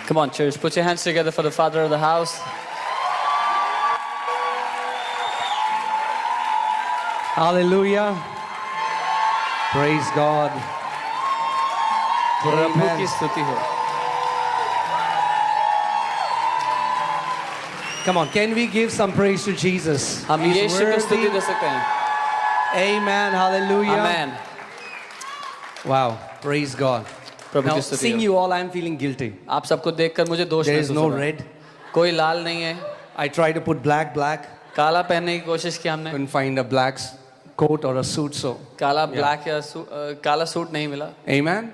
Come on, church, put your hands together for the father of the house. Hallelujah. Praise God. Prabhu Amen. की स्तुति हो. Come on, can we give some praise to Jesus? हम He's यीशु की स्तुति worthy. दे सकते हैं. Amen. Hallelujah. Amen. Wow. Praise God. प्रभु Now, की स्तुति seeing हो. you all, I'm feeling guilty. आप सबको देखकर मुझे दोष There is महसूस no हो रहा है. red. कोई लाल नहीं है. I tried to put black. काला पहनने की कोशिश की हमने. Couldn't find a black coat or a suit, so. काला ब्लैक या काला सूट नहीं मिला. Amen.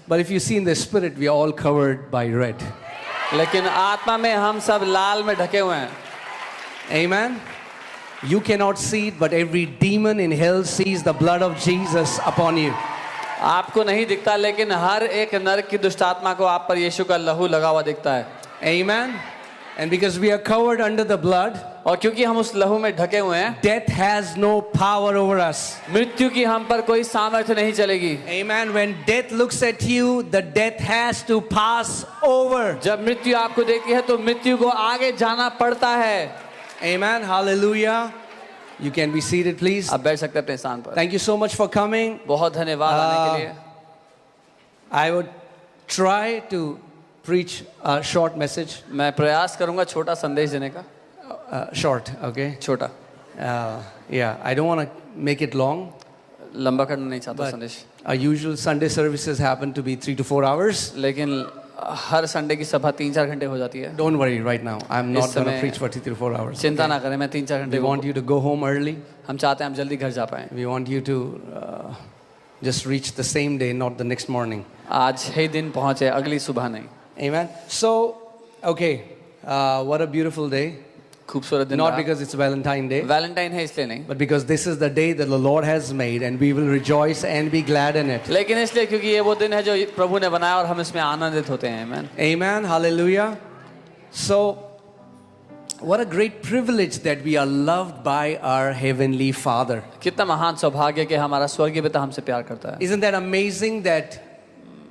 But if you see in the spirit, we are all covered by red. लेकिन आत्मा में हम सब लाल में ढके हुए हैं. Amen. You cannot see it, but every demon in hell sees the blood of Jesus upon you. आपको नहीं दिखता, लेकिन हर एक नरक की दुष्ट आत्मा को आप पर यीशु का लहू लगा हुआ दिखता है. Amen. And because we are covered under the blood, और क्योंकि हम उस लहू में ढके हुए हैं, death has no power over us. मृत्यु की हम पर कोई सामर्थ्य नहीं चलेगी. Amen. When death looks at you, the death has to pass over. जब मृत्यु आपको देखती है तो मृत्यु को आगे जाना पड़ता है. Amen. Hallelujah. You can be seated, please. आप बैठ सकते हैं अपने स्थान पर. Thank you so much for coming. बहुत धन्यवाद आने के लिए. I would try to preach a short message. मैं प्रयास करूंगा छोटा संदेश देने का. Short, okay? छोटा. Yeah, I don't want to make it long. लंबा करना नहीं चाहता But संदेश. our usual Sunday services happen to be 3 to 4 hours. लेकिन हर संडे की सभा 3-4 घंटे हो जाती है. Don't worry right now. I'm not इस going to समय preach for 3 to 4 hours. चिंता ना करें, मैं 3-4 घंटे. We want you to go home early. हम चाहते हैं हम जल्दी घर जा पाएं. We want you to just reach the same day, not the next morning. आज ही दिन पहुंचे, अगली सुबह नहीं. Amen. So, okay, what a beautiful day. खूबसूरत दिन. Not because it's Valentine Day, Valentine है इसलिए नहीं, but because this is the day that the Lord has made, and we will rejoice and be glad in it. लेकिन इसलिए क्योंकि ये वो दिन है जो प्रभु ने बनाया और हम इसमें आनंदित होते हैं. Amen. Amen. Hallelujah. So, what a great privilege that we are loved by our Heavenly Father. कितना महान सौभाग्य कि हमारा स्वर्गीय पिता हमसे प्यार करता है. Isn't that amazing that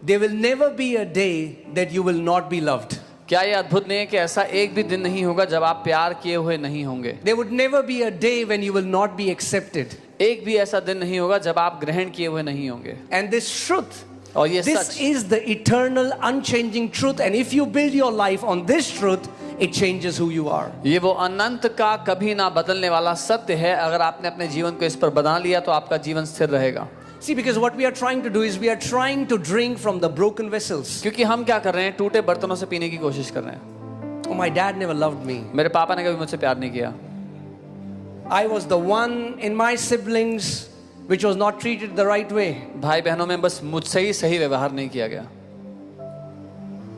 there will never be a day that you will not be loved? क्या ये अद्भुत नहीं है कि ऐसा एक भी दिन नहीं होगा जब आप प्यार किए हुए नहीं होंगे. There would never be a day when you will not be accepted. एक भी ऐसा दिन नहीं होगा जब आप ग्रहण किए हुए नहीं होंगे. And this truth, और ये this such, is the eternal, unchanging truth. And if you build your life on this truth, it changes who you are. ये वो अनंत का कभी ना बदलने वाला सत्य है. अगर आपने अपने जीवन को इस पर बना लिया तो आपका जीवन स्थिर रहेगा. See, because what we are trying to do is we are trying to drink from the broken vessels. क्योंकि हम क्या कर रहे हैं, टूटे बर्तनों से पीने की कोशिश कर रहे हैं. Oh, my dad never loved me. मेरे पापा ने कभी मुझसे प्यार नहीं किया. I was the one in my siblings which was not treated the right way. भाई बहनों में बस मुझसे ही सही व्यवहार नहीं किया गया.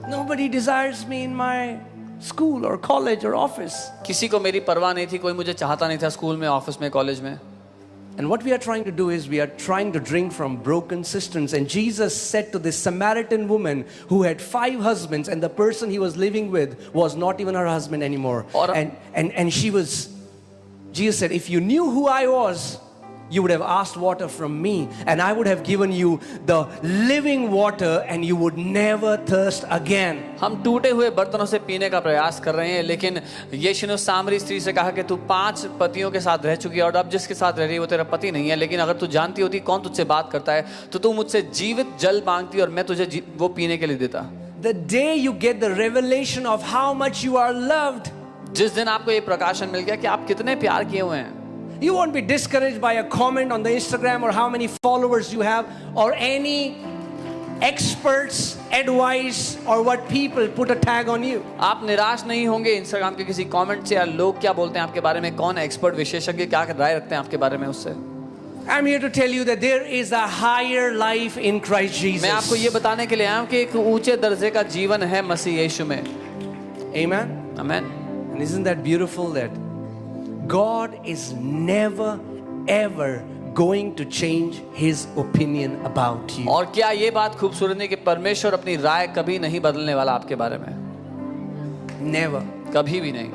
Nobody desires me in my school or college or office. किसी को मेरी परवाह नहीं थी, कोई मुझे चाहता नहीं था स्कूल में, ऑफिस में, कॉलेज में. And what we are trying to do is we are trying to drink from broken cisterns. And Jesus said to this Samaritan woman who had 5 husbands, and the person he was living with was not even her husband anymore. And she was, Jesus said, if you knew who I was, you would have asked water from me, and I would have given you the living water, and you would never thirst again. हम टूटे हुए बर्तनों से पीने का प्रयास कर रहे हैं, लेकिन यीशु ने सामरी स्त्री से कहा कि तू 5 पतियों के साथ रह चुकी है और अब जिसके साथ रह रही है वो तेरा पति नहीं है. लेकिन अगर तू जानती होती कौन तुझसे बात करता है तो तू मुझसे जीवित जल मांगती और मैं तुझे वो पीने के लिए देता. The day you get the revelation of how much you are loved, जिस दिन आपको ये प्रकाशन मिल गया कि आप कितने प्यार किए हुए हैं, you won't be discouraged by a comment on the Instagram or how many followers you have or any experts advice or what people put a tag on you. आप निराश नहीं होंगे इंस्टाग्राम के किसी कमेंट से या लोग क्या बोलते हैं आपके बारे में, कौन एक्सपर्ट विशेषज्ञ क्या राय रखते हैं आपके बारे में उससे. I'm here to tell you that there is a higher life in Christ Jesus. मैं आपको ये बताने के लिए आया हूं कि एक ऊंचे दर्जे का जीवन है मसीह यीशु में. Amen. आमीन. And isn't that beautiful that God is never ever going to change his opinion about you. और क्या ये बात खूबसूरत है कि परमेश्वर अपनी राय कभी नहीं बदलने वाला आपके बारे में. Never. कभी भी नहीं.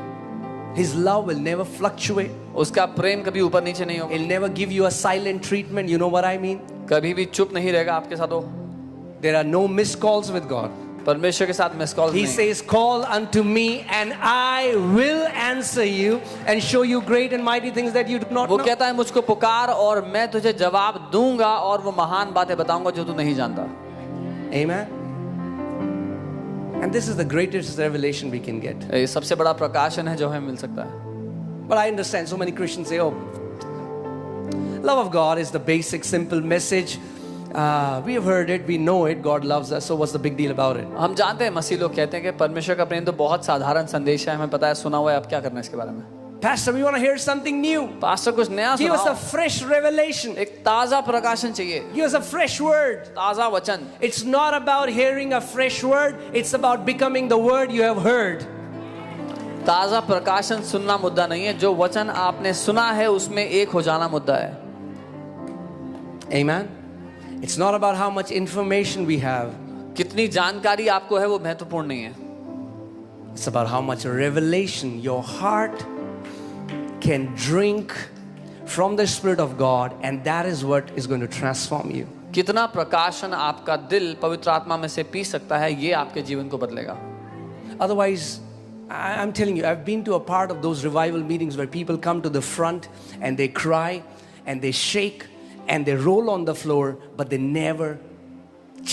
His love will never fluctuate. उसका प्रेम कभी ऊपर नीचे नहीं होगा. He'll never give you a silent treatment. You know what I mean? कभी भी चुप नहीं रहेगा आपके साथ वो. There are no missed calls with God. परमेश्वर के साथ मिस कॉल He नहीं। says, call unto me and I will answer you and show you great and mighty things that you do not वो know. कहता है मुझको पुकार और मैं तुझे जवाब दूंगा और वो महान बातें बताऊंगा जो तू नहीं जानता। Amen. And this is the greatest revelation we can get. ये सबसे बड़ा प्रकाशन है जो हमें मिल सकता है। But I understand so many Christians say, oh, love of God is the basic, simple message. We have heard it, we know it, God loves us, so what's the big deal about it? हम जानते हैं, मसीह लोग कहते हैं कि परमेश्वर का प्रेम तो बहुत साधारण संदेश है, हमें पता है, सुना हुआ है, अब क्या करना है इसके बारे में? Pastor, we want to hear something new. Pastor कुछ नया Give us a सुनाओ, fresh revelation. एक ताजा प्रकाशन चाहिए, Give us a fresh word. ताजा वचन। It's not about hearing a fresh word, it's about becoming the word you have heard. ताजा प्रकाशन सुनना मुद्दा नहीं है, जो वचन आपने सुना है उसमें एक हो जाना मुद्दा है। Amen. It's not about how much information we have. कितनी जानकारी आपको है वो महत्वपूर्ण नहीं है, It's about how much revelation your heart can drink from the Spirit of God, and that is what is going to transform you. कितना प्रकाशन आपका दिल पवित्र आत्मा में से पी सकता है, ये आपके जीवन को बदलेगा। Otherwise, I'm telling you, I've been to a part of those revival meetings where people come to the front and they cry and they shake and they roll on the floor, but they never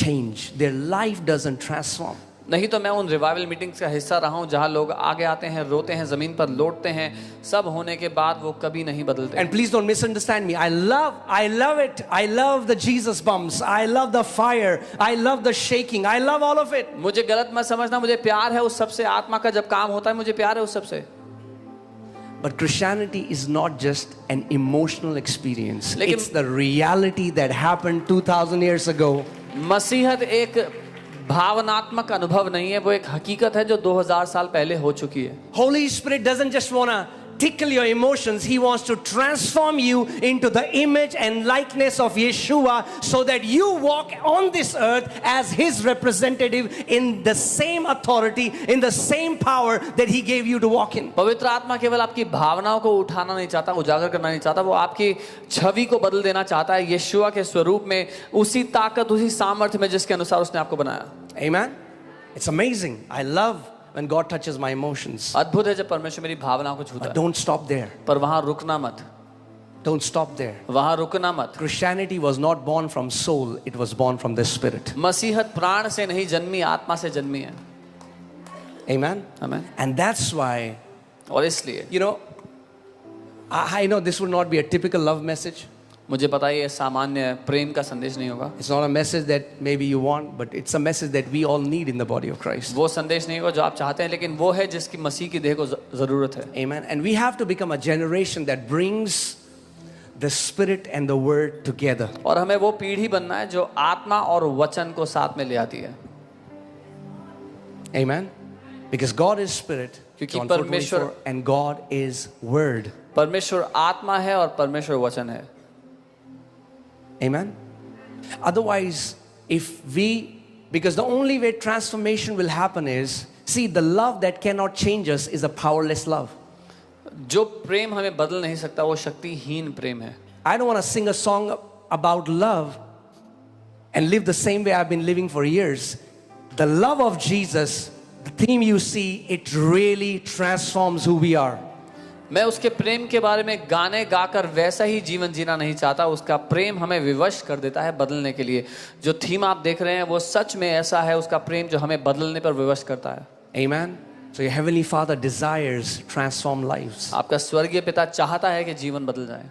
change. Their life doesn't transform. नहीं तो मैं उन revival meetings का हिस्सा रहा हूँ जहाँ लोग आगे आते हैं, रोते हैं, जमीन पर लौटते हैं, सब होने के बाद वो कभी नहीं बदलते। And please don't misunderstand me. I love it. I love the Jesus bumps. I love the fire. I love the shaking. I love all of it. मुझे गलत मत समझना, मुझे प्यार है उस सबसे, आत्मा का जब काम होता है मुझे प्यार है उस सबसे। But Christianity is not just an emotional experience. लेकिन- It's the reality that happened 2000 years ago. मसीहत एक भावनात्मक अनुभव नहीं है, वो एक हकीकत है जो 2000 साल पहले हो चुकी है। Holy Spirit doesn't just want to tickle your emotions. He wants to transform you into the image and likeness of Yeshua so that you walk on this earth as His representative in the same authority, in the same power that He gave you to walk in. पवित्र आत्मा केवल आपकी भावनाओं को उठाना नहीं चाहता, उजागर करना नहीं चाहता, वो आपकी छवि को बदल देना चाहता है यीशुआ के स्वरूप में, उसी ताकत, उसी सामर्थ्य में जिसके अनुसार उसने आपको बनाया। Amen? It's amazing. I love when God touches my emotions. अद्भुत है जब परमेश्वर मेरी भावनाओं को छूता But है, don't stop there. पर वहां रुकना मत, Don't stop there. वहां रुकना मत। Christianity was not born from soul, it was born from the Spirit. मसीहत प्राण से नहीं जन्मी, आत्मा से जन्मी है। Amen? आमीन। And that's why, और इसलिए you know, I know this will not be a typical love message. मुझे पता है ये सामान्य प्रेम का संदेश नहीं होगा, It's not a message that maybe you want, but it's a message that we all need in the body of Christ. वो संदेश नहीं होगा जो आप चाहते हैं, लेकिन वो है जिसकी मसीह की देह को जरूरत है। Amen. And we have to become a generation that brings the Spirit and the Word together. और हमें वो पीढ़ी बनना है जो आत्मा और वचन को साथ में ले आती है, Amen. Because God is Spirit, क्योंकि John 4:24, परमेश्वर- and God is Word. परमेश्वर आत्मा है और परमेश्वर वचन है। Amen. Otherwise, because the only way transformation will happen is, see, the love that cannot change us is a powerless love. जो प्रेम हमें बदल नहीं सकता वो शक्तिहीन प्रेम है। I don't want to sing a song about love and live the same way I've been living for years. The love of Jesus, the theme you see, it really transforms who we are. मैं उसके प्रेम के बारे में गाने गाकर वैसा ही जीवन जीना नहीं चाहता, उसका प्रेम हमें विवश कर देता है बदलने के लिए। जो थीम आप देख रहे हैं वो सच में ऐसा है, उसका प्रेम जो हमें बदलने पर विवश करता है। Amen. So your heavenly Father desires transform lives. आपका स्वर्गीय पिता चाहता है कि जीवन बदल जाए,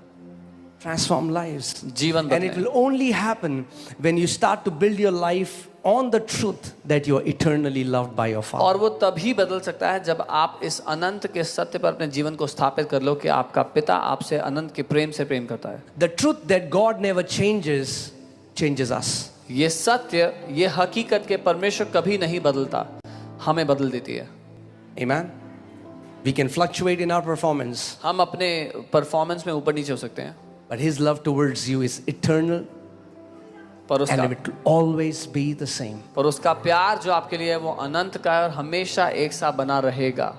Transform lives. जीवन And it बदले। will only happen when you start to build your life on the truth that you are eternally loved by your Father. और वो तभी बदल सकता है जब आप इस अनंत के सत्य पर अपने जीवन को स्थापित कर लो कि आपका पिता आपसे अनंत के प्रेम से प्रेम करता है। The truth that God never changes, changes us. ये सत्य, ये हकीकत के परमेश्वर कभी नहीं बदलता, हमें बदल देती है। Amen. We can fluctuate in our performance, हम अपने परफॉर्मेंस में ऊपर नीचे हो सकते हैं, but His love towards you is eternal पर and उसका it will always be the same. प्यार जो आपके लिए है वो अनंत का है और हमेशा एक सा बना रहेगा।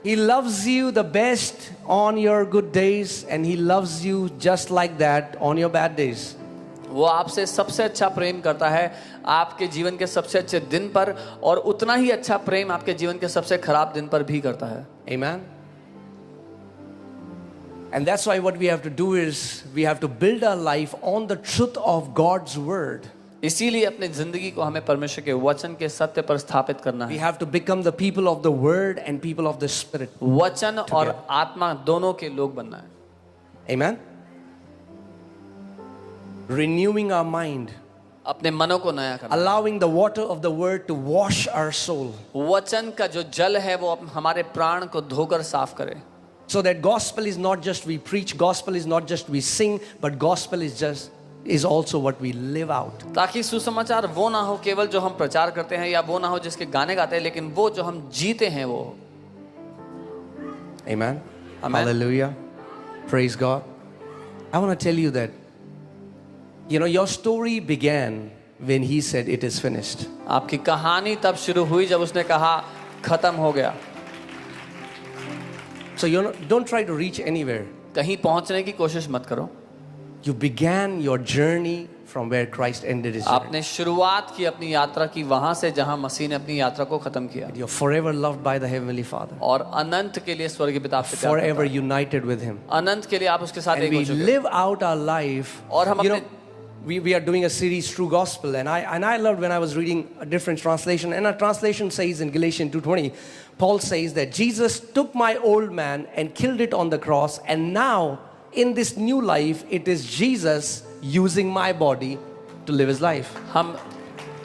He loves you the best on your good days and He loves you just like that on your bad days. वो आपसे सबसे अच्छा प्रेम करता है आपके जीवन के सबसे अच्छे दिन पर, और उतना ही अच्छा प्रेम आपके जीवन के सबसे खराब दिन पर भी करता है। Amen. And that's why what we have to do is we have to build our life on the truth of God's word. इसीलिए अपनी जिंदगी को हमें परमेश्वर के वचन के सत्य पर स्थापित करना We है। have to become the people of the word and people of the spirit. वचन और आत्मा दोनों के लोग बनना है। Amen. Renewing our mind, अपने मनों को नया करना। allowing the water of the word to wash our soul, वचन का जो जल है वो हमारे प्राण को धोकर साफ करे। so that gospel is not just we preach, gospel is not just we sing, but gospel is also what we live out. ताकि सुसमाचार वो ना हो केवल जो हम प्रचार करते हैं, या वो ना हो जिसके गाने गाते हैं, लेकिन वो जो हम जीते हैं वो। Amen. Amen. Hallelujah. Praise God. I want to tell you that, you know, your story began when he said it is finished. आपकी कहानी तब शुरू हुई जब उसने कहा खत्म हो गया। So don't try to reach anywhere. कहीं पहुंचने की कोशिश मत करो। You began your journey from where Christ ended his journey. आपने शुरुआत की अपनी यात्रा की वहां से जहां मसीह ने अपनी यात्रा को खत्म किया, You're forever loved by the Heavenly Father. और अनंत के लिए स्वर्गीय पिता आपसे प्यार Forever करता है। united with him. अनंत के लिए आप उसके साथ And एक हो we चुके हैं। live out our life. और हम You know, अपने we are doing a series True Gospel, and I loved when I was reading a different translation, and a translation says in Galatians 2:20, Paul says that Jesus took my old man and killed it on the cross, and now in this new life it is Jesus using my body to live his life. हम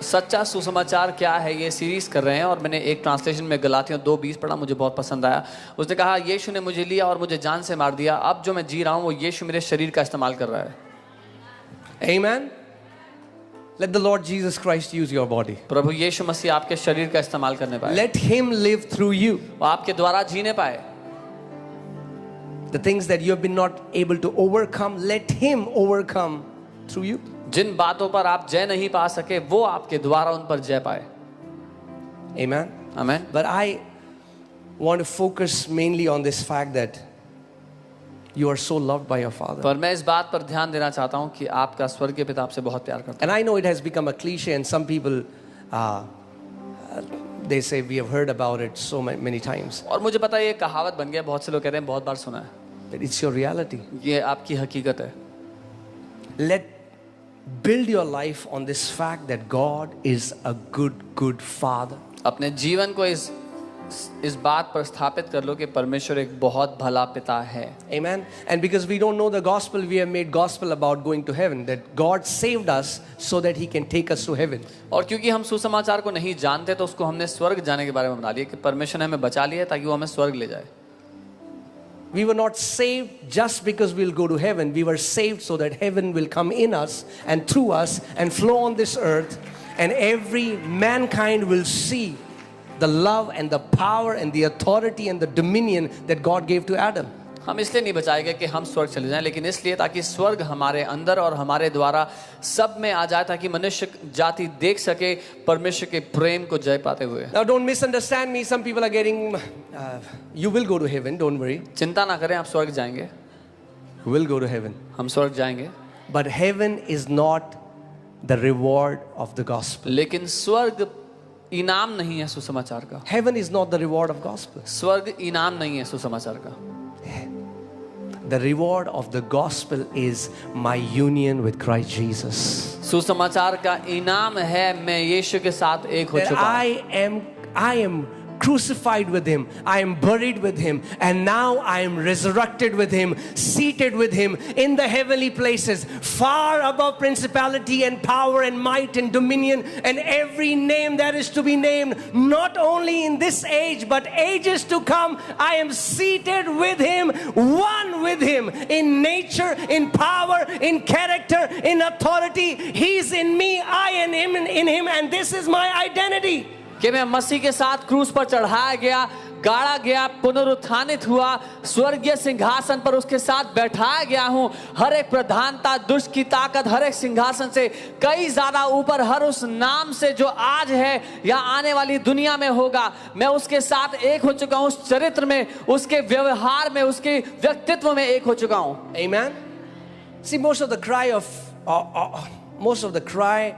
सच्चा सुसमाचार क्या है ये series कर रहे हैं, और मैंने एक ट्रांसलेशन में गलातियों 2:20 पढ़ा, मुझे बहुत पसंद आया। उसने कहा यीशु ने मुझे लिया और मुझे जान से मार दिया, अब जो मैं जी रहा हूँ वो यीशु मेरे शरीर का इस्तेमाल कर रहा है। Amen. Let the Lord Jesus Christ use your body. प्रभु यीशु मसीह आपके शरीर का इस्तेमाल करने पाए, Let him live through you. वो आपके द्वारा जीने पाए। The things that you have been not able to overcome, let him overcome through you. जिन बातों पर आप जय नहीं पा सके वो आपके द्वारा उन पर जय पाए। Amen. आमीन। But I want to focus mainly on this fact that you are so loved by your Father. पर मैं इस बात पर ध्यान देना चाहता हूँ कि आपका स्वर्गीय पिता आपसे बहुत प्यार करता And I know it has become a cliche, and some people they say we have heard about it so many times. है, और मुझे पता है ये कहावत बन गया, बहुत से लोग कहते हैं बहुत बार सुना है। But it's your reality. ये आपकी हकीकत है। Build your life on this fact that God is a good Father. अपने जीवन को इस बात पर स्थापित कर लो कि परमेश्वर एक बहुत भला पिता है। Amen. And because we don't know the gospel, we have made gospel about going to heaven, that God saved us so that he can take us to heaven. और क्योंकि हम सुसमाचार को नहीं जानते तो उसको हमने स्वर्ग जाने के बारे में बना लिया कि परमेश्वर ने हमें बचा लिया ताकि वो हमें स्वर्ग ले जाए। We were not saved just because we'll go to heaven. We were saved so that heaven will come in us and through us and flow on this earth, and every mankind will see the love and the power and the authority and the dominion that God gave to Adam. हम इसलिए नहीं बचाए गए कि हम स्वर्ग चले जाएं, लेकिन इसलिए ताकि स्वर्ग हमारे अंदर और हमारे द्वारा सब में आ जाए, ताकि मनुष्य जाति देख सके परमेश्वर के प्रेम को जय पाते हुए। Now don't misunderstand me. Some people are getting, you will go to heaven, don't worry. चिंता ना करें, आप स्वर्ग जाएंगे। You will go to heaven. हम स्वर्ग जाएंगे, But heaven is not the reward of the gospel. लेकिन स्वर्ग इनाम नहीं है सुसमाचार का। Heaven is not the reward of gospel. स्वर्ग इनाम नहीं है सुसमाचार का। The reward of the gospel is my union with Christ Jesus. सुसमाचार का इनाम है मैं यीशु के साथ एक हो That चुका हूं। I am crucified with him, I am buried with him, and now I am resurrected with him, seated with him in the heavenly places, far above principality and power and might and dominion and every name that is to be named, not only in this age but ages to come. I am seated with him, one with him in nature, in power, in character, in authority. He's in me, I am in him, and this is my identity. कि मैं मसीह के साथ क्रूस पर चढ़ाया गया, गाड़ा गया, पुनरुत्थानित हुआ, स्वर्गीय सिंहासन पर उसके साथ बैठाया गया हूं। हर एक प्रधानता, दुष्ट की ताकत, हर एक सिंहासन से कई ज्यादा ऊपर, हर उस नाम से जो आज है या आने वाली दुनिया में होगा, मैं उसके साथ एक हो चुका हूं। उस चरित्र में, उसके व्यवहार में, उसके व्यक्तित्व में एक हो चुका हूं। Amen. See, most of the cry of most of the cry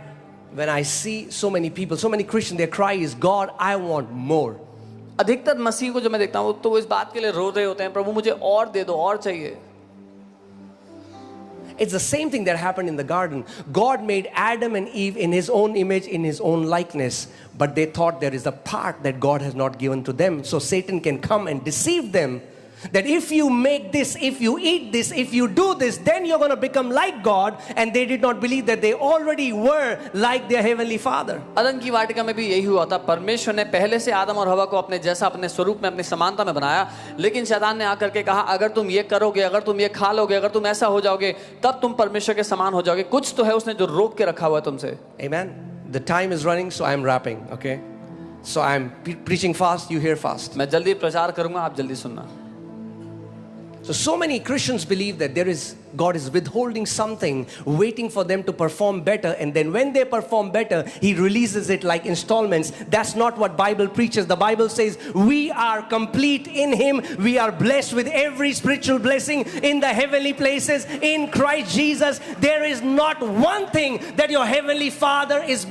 when I see so many people, so many Christians, their cry is, God, I want more. अधिकतर मसीह को जो मैं देखता हूँ तो वो इस बात के लिए रो रहे होते हैं, प्रभु मुझे और दे दो, और चाहिए. It's the same thing that happened in the garden. God made Adam and Eve in his own image, in his own likeness. But they thought there is a part that God has not given to them. So Satan can come and deceive them that if you make this, if you eat this, if you do this, then you're going to become like God. And they did not believe that they already were like their heavenly Father. अदन की वाटिका में भी यही हुआ था. परमेश्वर ने पहले से आदम और हवा को अपने जैसा, अपने स्वरूप में, अपनी समानता में बनाया. लेकिन शैतान ने आकर के कहा, अगर तुम ये करोगे, अगर तुम ये खा लोगे, अगर तुम ऐसा हो जाओगे, तब तुम परमेश्वर के समान हो जाओगे. कुछ तो है उसने जो रोक के रखा हुआ है तुमसे. Amen. The time is running, so I'm wrapping. Okay. So I'm preaching fast. You hear fast. मैं जल्दी प्रचार करूंगा, आप जल्दी सुनना. So many Christians believe that God is withholding something, waiting for them to perform better, and then when they perform better, He releases it like installments. That's not what Bible preaches. The Bible says we are complete in Him. We are blessed with every spiritual blessing in the heavenly places in Christ Jesus. There is not one thing that your heavenly Father is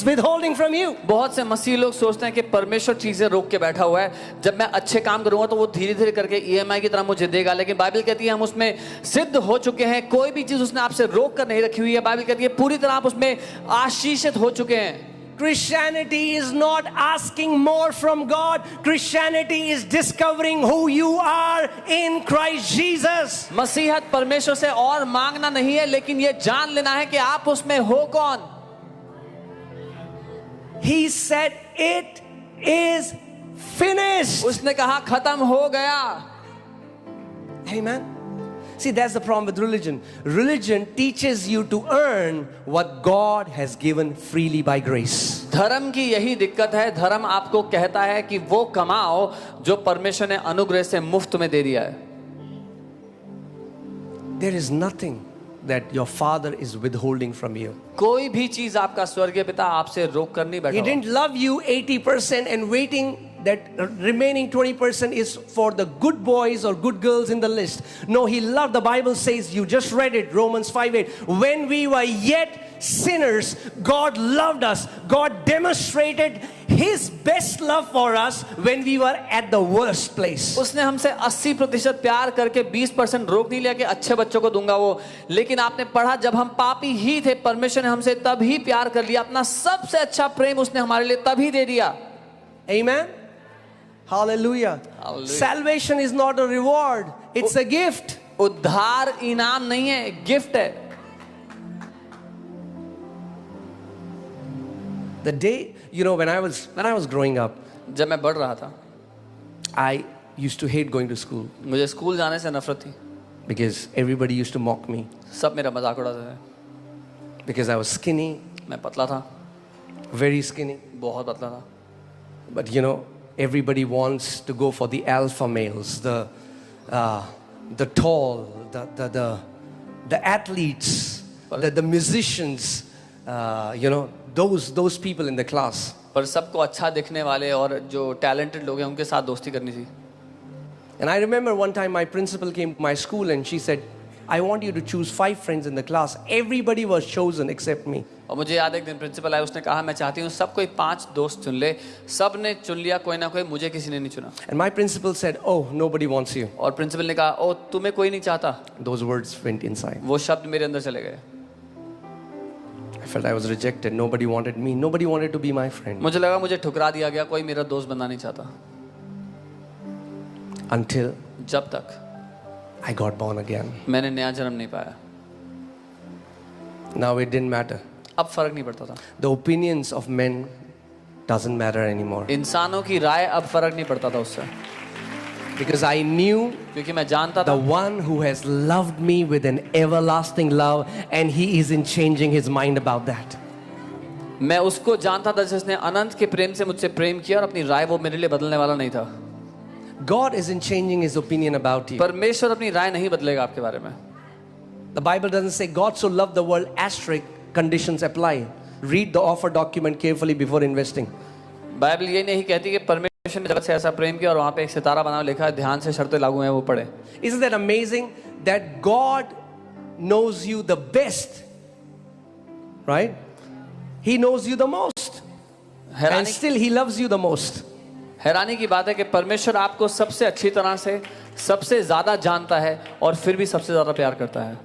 withholding from you. बहुत से मसीह लोग सोचते हैं कि परमेश्वर चीजें रोक के बैठा हुआ है. जब मैं अच्छे काम करूंगा तो वो धीरे धीरे करके EMI की तरह मुझे देगा. लेकिन बाइबल कहती है हम उसमें सिद्ध हो चुके हैं. कोई भी चीज उसने आपसे रोक कर नहीं रखी हुई है. बाइबल कहती है पूरी तरह आप उसमें आशीषित हो चुके हैं. Christianity is not asking more from God. Christianity is discovering who you are in Christ Jesus. मसीहत परमेश्वर से और मांगना नहीं है, लेकिन ये जान लेना है कि आप उसमें हो कौन. He said it is finished. उसने कहा खत्म हो गया. Amen. See, that's the problem with religion. Religion teaches you to earn what God has given freely by grace. धर्म की यही दिक्कत है. धर्म आपको कहता है कि वो कमाओ जो परमेश्वर ने अनुग्रह से मुफ्त में दे दिया है. There is nothing that your Father is withholding from you. कोई भी चीज आपका स्वर्गीय पिता आपसे रोक कर नहीं बैठा. He didn't love you 80% and waiting that remaining 20% is for the good boys or good girls in the list. No, He loved. The Bible says, you just read it, Romans 5:8. When we were yet sinners, God loved us. God demonstrated His best love for us when we were at the worst place. उसने हमसे 80% प्यार करके 20% रोक नहीं लिया कि अच्छे बच्चों को दूंगा वो. लेकिन आपने पढ़ा जब हम पापी ही थे, परमेश्वर ने हमसे तभी प्यार कर लिया. अपना सबसे अच्छा प्रेम उसने हमारे लिए तभी दे दिया. Amen. Hallelujah. Hallelujah. Salvation is not a reward, it's a gift. उद्धार इनाम नहीं है, गिफ्ट है. The day, when I was growing up, जब मैं बढ़ रहा था, I used to hate going to school मुझे स्कूल जाने से नफरत थी. because everybody used to mock me सब मेरा मजाक उड़ाते थे. because I was skinny, मैं पतला था, very skinny. बहुत पतला था. But everybody wants to go for the alpha males, the tall, the athletes, the musicians, those people in the class. पर सबको अच्छा दिखने वाले और जो टैलेंटेड लोग हैं उनके साथ दोस्ती करनी थी. And I remember one time my principal came to my school and she said, I want you to choose 5 friends in the class. Everybody was chosen except me. और मुझे याद है एक दिन प्रिंसिपल आया, उसने कहा मैं चाहती हूँ सब कोई 5 दोस्त चुन ले. सब ने चुन लिया, कोई ना कोई, मुझे किसी ने नहीं चुना. And my principal said, oh, nobody wants you. और प्रिंसिपल ने कहा ओ तुम्हें कोई नहीं चाहता. Those words went inside. वो शब्द मेरे अंदर चले गए. I felt I was rejected. Nobody wanted me. Nobody wanted to be my friend. मुझे लगा मुझे ठुकरा दिया गया, कोई मेरा दोस्त बनना नहीं चाहता. Until जब तक I got born again. मैंने नया जन्म नहीं पाया. Now it didn't matter. अब फर्क नहीं पड़ता था. The opinions of men doesn't matter anymore. इंसानों की राय अब फर्क नहीं पड़ता था उससे. Because I knew क्योंकि मैं जानता the था one who has loved me with an everlasting love, and He isn't changing His mind about that. मैं उसको जानता था जिसने अनंत के प्रेम से मुझसे प्रेम किया और अपनी राय वो मेरे लिए बदलने वाला नहीं था. God isn't changing His opinion about you. परमेश्वर अपनी राय नहीं बदलेगा आपके बारे में. The Bible doesn't say God so loved the world, asterisk, conditions apply. Read the offer document carefully before investing. Bible ये नहीं कहती कि परमेश्वर ने जगत से ऐसा प्रेम किया और वहाँ पे एक सितारा बना लिखा है, ध्यान से शर्तें लागू हैं वो पढ़े. Isn't that amazing that God knows you the best right? He knows you the most. And हैरानी still he loves you the most. हैरानी की बात है कि परमेश्वर आपको सबसे अच्छी तरह से सबसे ज्यादा जानता है और फिर भी सबसे ज्यादा प्यार करता है.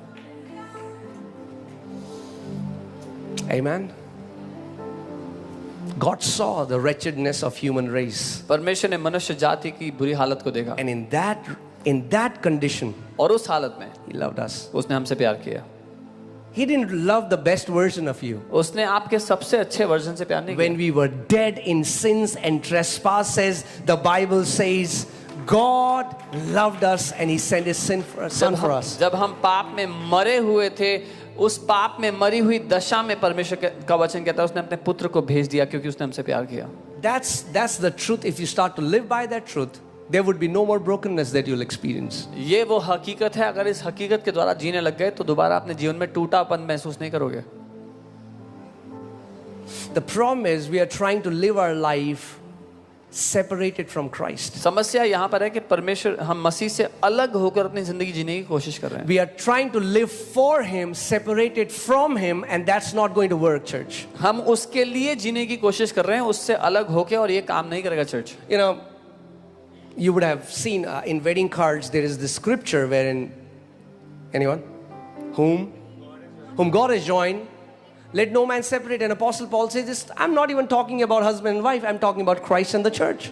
Amen. God saw the wretchedness of human race. परमेश्वर ने मनुष्य जाति की बुरी हालत को देखा And in that condition, और उस हालत में he loved us. उसने हमसे प्यार किया. He didn't love the best version of you. उसने आपके सबसे अच्छे वर्जन से प्यार नहीं When किया. we were dead in sins and trespasses, the Bible says God loved us and he sent his son for us. जब हम पाप में मरे हुए थे, उस पाप में मरी हुई दशा में परमेश्वर का वचन कहता है उसने अपने पुत्र को भेज दिया क्योंकि उसने हमसे प्यार किया. That's the truth. If you start to live by that truth, there would be no more brokenness that you'll experience. ये वो हकीकत है. अगर इस हकीकत के द्वारा जीने लग गए तो दोबारा अपने जीवन में टूटापन महसूस नहीं करोगे. The problem is we are trying to live our life separated from Christ. समस्या यहाँ पर है कि परमेश्वर हम मसीह से अलग होकर अपनी जिंदगी जीने की कोशिश कर रहे हैं. We are trying to live for him, separated from him, and that's not going to work, church. हम उसके लिए जीने की कोशिश कर रहे हैं उससे अलग होके और ये काम नहीं करेगा church. You know, you would have seen in wedding cards there is this scripture wherein anyone whom God has joined, let no man separate. And Apostle Paul says this, I'm not even talking about husband and wife, I'm talking about Christ and the church.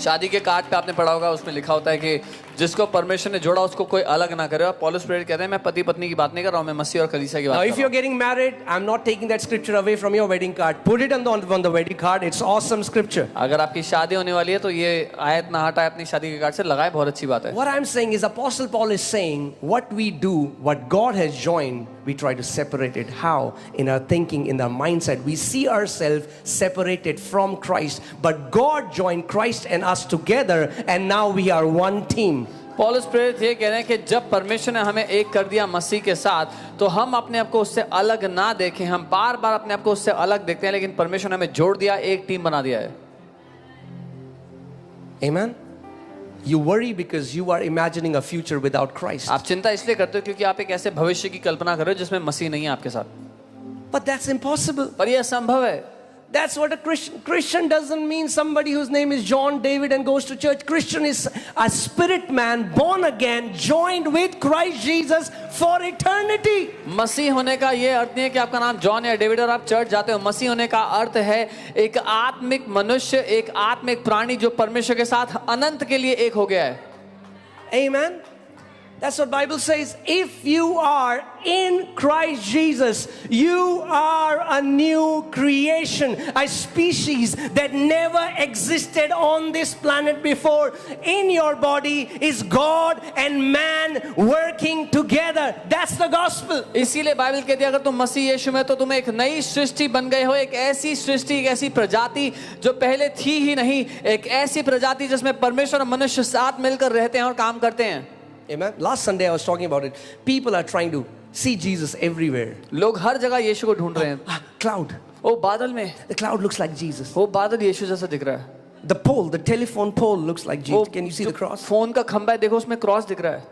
शादी के card पे आपने पढ़ा होगा उसमें लिखा होता है कि जिसको परमेश्वर ने जोड़ा उसको कोई अलग ना करे. और पौलुस प्रेरित कहते हैं मैं पति पत्नी की बात नहीं कर रहा हूँ, मैं मसीह और कलीसिया की बात Now कर if रहा you're getting married, I'm not taking that scripture away from your wedding card. Put it on the wedding card. It's awesome scripture. हूँ. अगर आपकी शादी होने वाली है तो ये आयत ना हटाए अपनी शादी के कार्ड से लगाए, बहुत अच्छी बात है. What I'm saying is Apostle Paul is saying what we do, what God has joined, we try to separate it. How? In our thinking, in our mindset. We see ourselves separated from Christ. But God joined Christ and us together and now we are one team. पौलुस प्रेरित ये कह रहे हैं कि जब परमेश्वर ने हमें एक कर दिया मसीह के साथ तो हम अपने आप को उससे अलग ना देखें. हम बार बार अपने आप को उससे अलग देखते हैं लेकिन परमेश्वर ने हमें जोड़ दिया, एक टीम बना दिया है. Amen? You worry because you are imagining a future without Christ. आप चिंता इसलिए करते हो क्योंकि आप एक ऐसे भविष्य की कल्पना कर रहे हो जिसमें मसीह नहीं है आपके साथ. But that's impossible. पर यह असंभव है. That's what a Christian. Christian doesn't mean somebody whose name is John David and goes to church. Christian is a spirit man, born again, joined with Christ Jesus for eternity. मसीह होने का ये अर्थ नहीं है कि आपका नाम जॉन या David और आप चर्च जाते हो. मसीह होने का अर्थ है एक आत्मिक मनुष्य, एक आत्मिक प्राणी जो परमेश्वर के साथ अनंत के लिए एक हो गया है. Amen. That's what Bible says. If you are in Christ Jesus, you are a new creation, a species that never existed on this planet before. In your body is God and man working together. That's the gospel. इसीलिए Bible कहती है अगर तुम मसीह यीशु में तो तुम एक नई सृष्टि बन गए हो. एक ऐसी सृष्टि, एक ऐसी प्रजाति जो पहले थी ही नहीं. एक ऐसी प्रजाति जिसमें परमेश्वर और मनुष्य साथ मिलकर रहते हैं और काम करते हैं. Amen. Last Sunday I was talking about it. People are trying to see Jesus everywhere. लोग हर जगह यीशु को ढूंढ रहे हैं. Cloud. वो बादल में, The cloud looks like Jesus. वो बादल यीशु जैसा दिख रहा है. The pole, the telephone pole looks like Jesus. वो Can you see the cross? Phone का खंबा है, देखो उसमें क्रॉस दिख रहा है.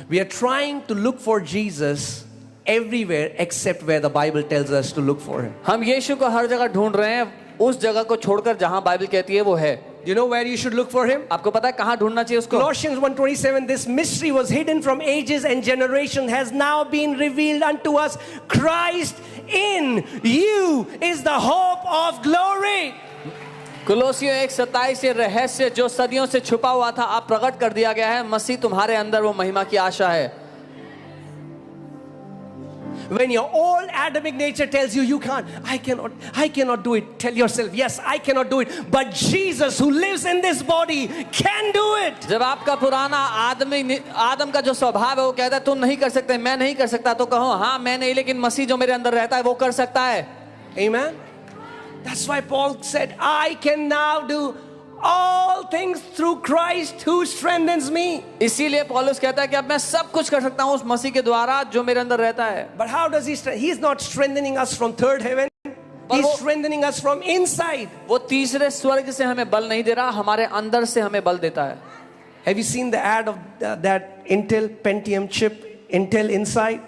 We are trying to look for Jesus everywhere except where the Bible tells us to look for him. हम यीशु को हर जगह ढूंढ रहे हैं उस जगह को छोड़कर जहां बाइबल कहती है वो है. Do you know where you should look for him? आपको पता है कहां ढूंढना चाहिए उसको? Colossians 1:27, this mystery was hidden from ages and generation, has now been revealed unto us. Christ in you is the hope of glory. कुलोसियों 1:27 ये रहस्य जो सदियों से छुपा हुआ था अब प्रकट कर दिया गया है. मसीह तुम्हारे अंदर वो महिमा की आशा है. When your old Adamic nature tells you you can't, I cannot do it, tell yourself, yes, I cannot do it, but Jesus who lives in this body can do it. जब आपका पुराना आदम का जो स्वभाव है वो कहता है तुम नहीं कर सकते, मैं नहीं कर सकता, तो कहो हाँ मैं नहीं, लेकिन मसीह जो मेरे अंदर रहता है वो कर सकता है. Amen. That's why Paul said, I can now do all things through Christ who strengthens me. इसीलिए पौलुस कहता है कि अब मैं सब कुछ कर सकता हूँ उस मसीह के द्वारा जो मेरे अंदर रहता है. But how does he strengthen? He's not strengthening us from third heaven. He's strengthening us from inside. वो तीसरे स्वर्ग से हमें बल नहीं दे रहा, हमारे अंदर से हमें बल देता है. Have you seen the ad of that Intel Pentium chip, Intel Inside?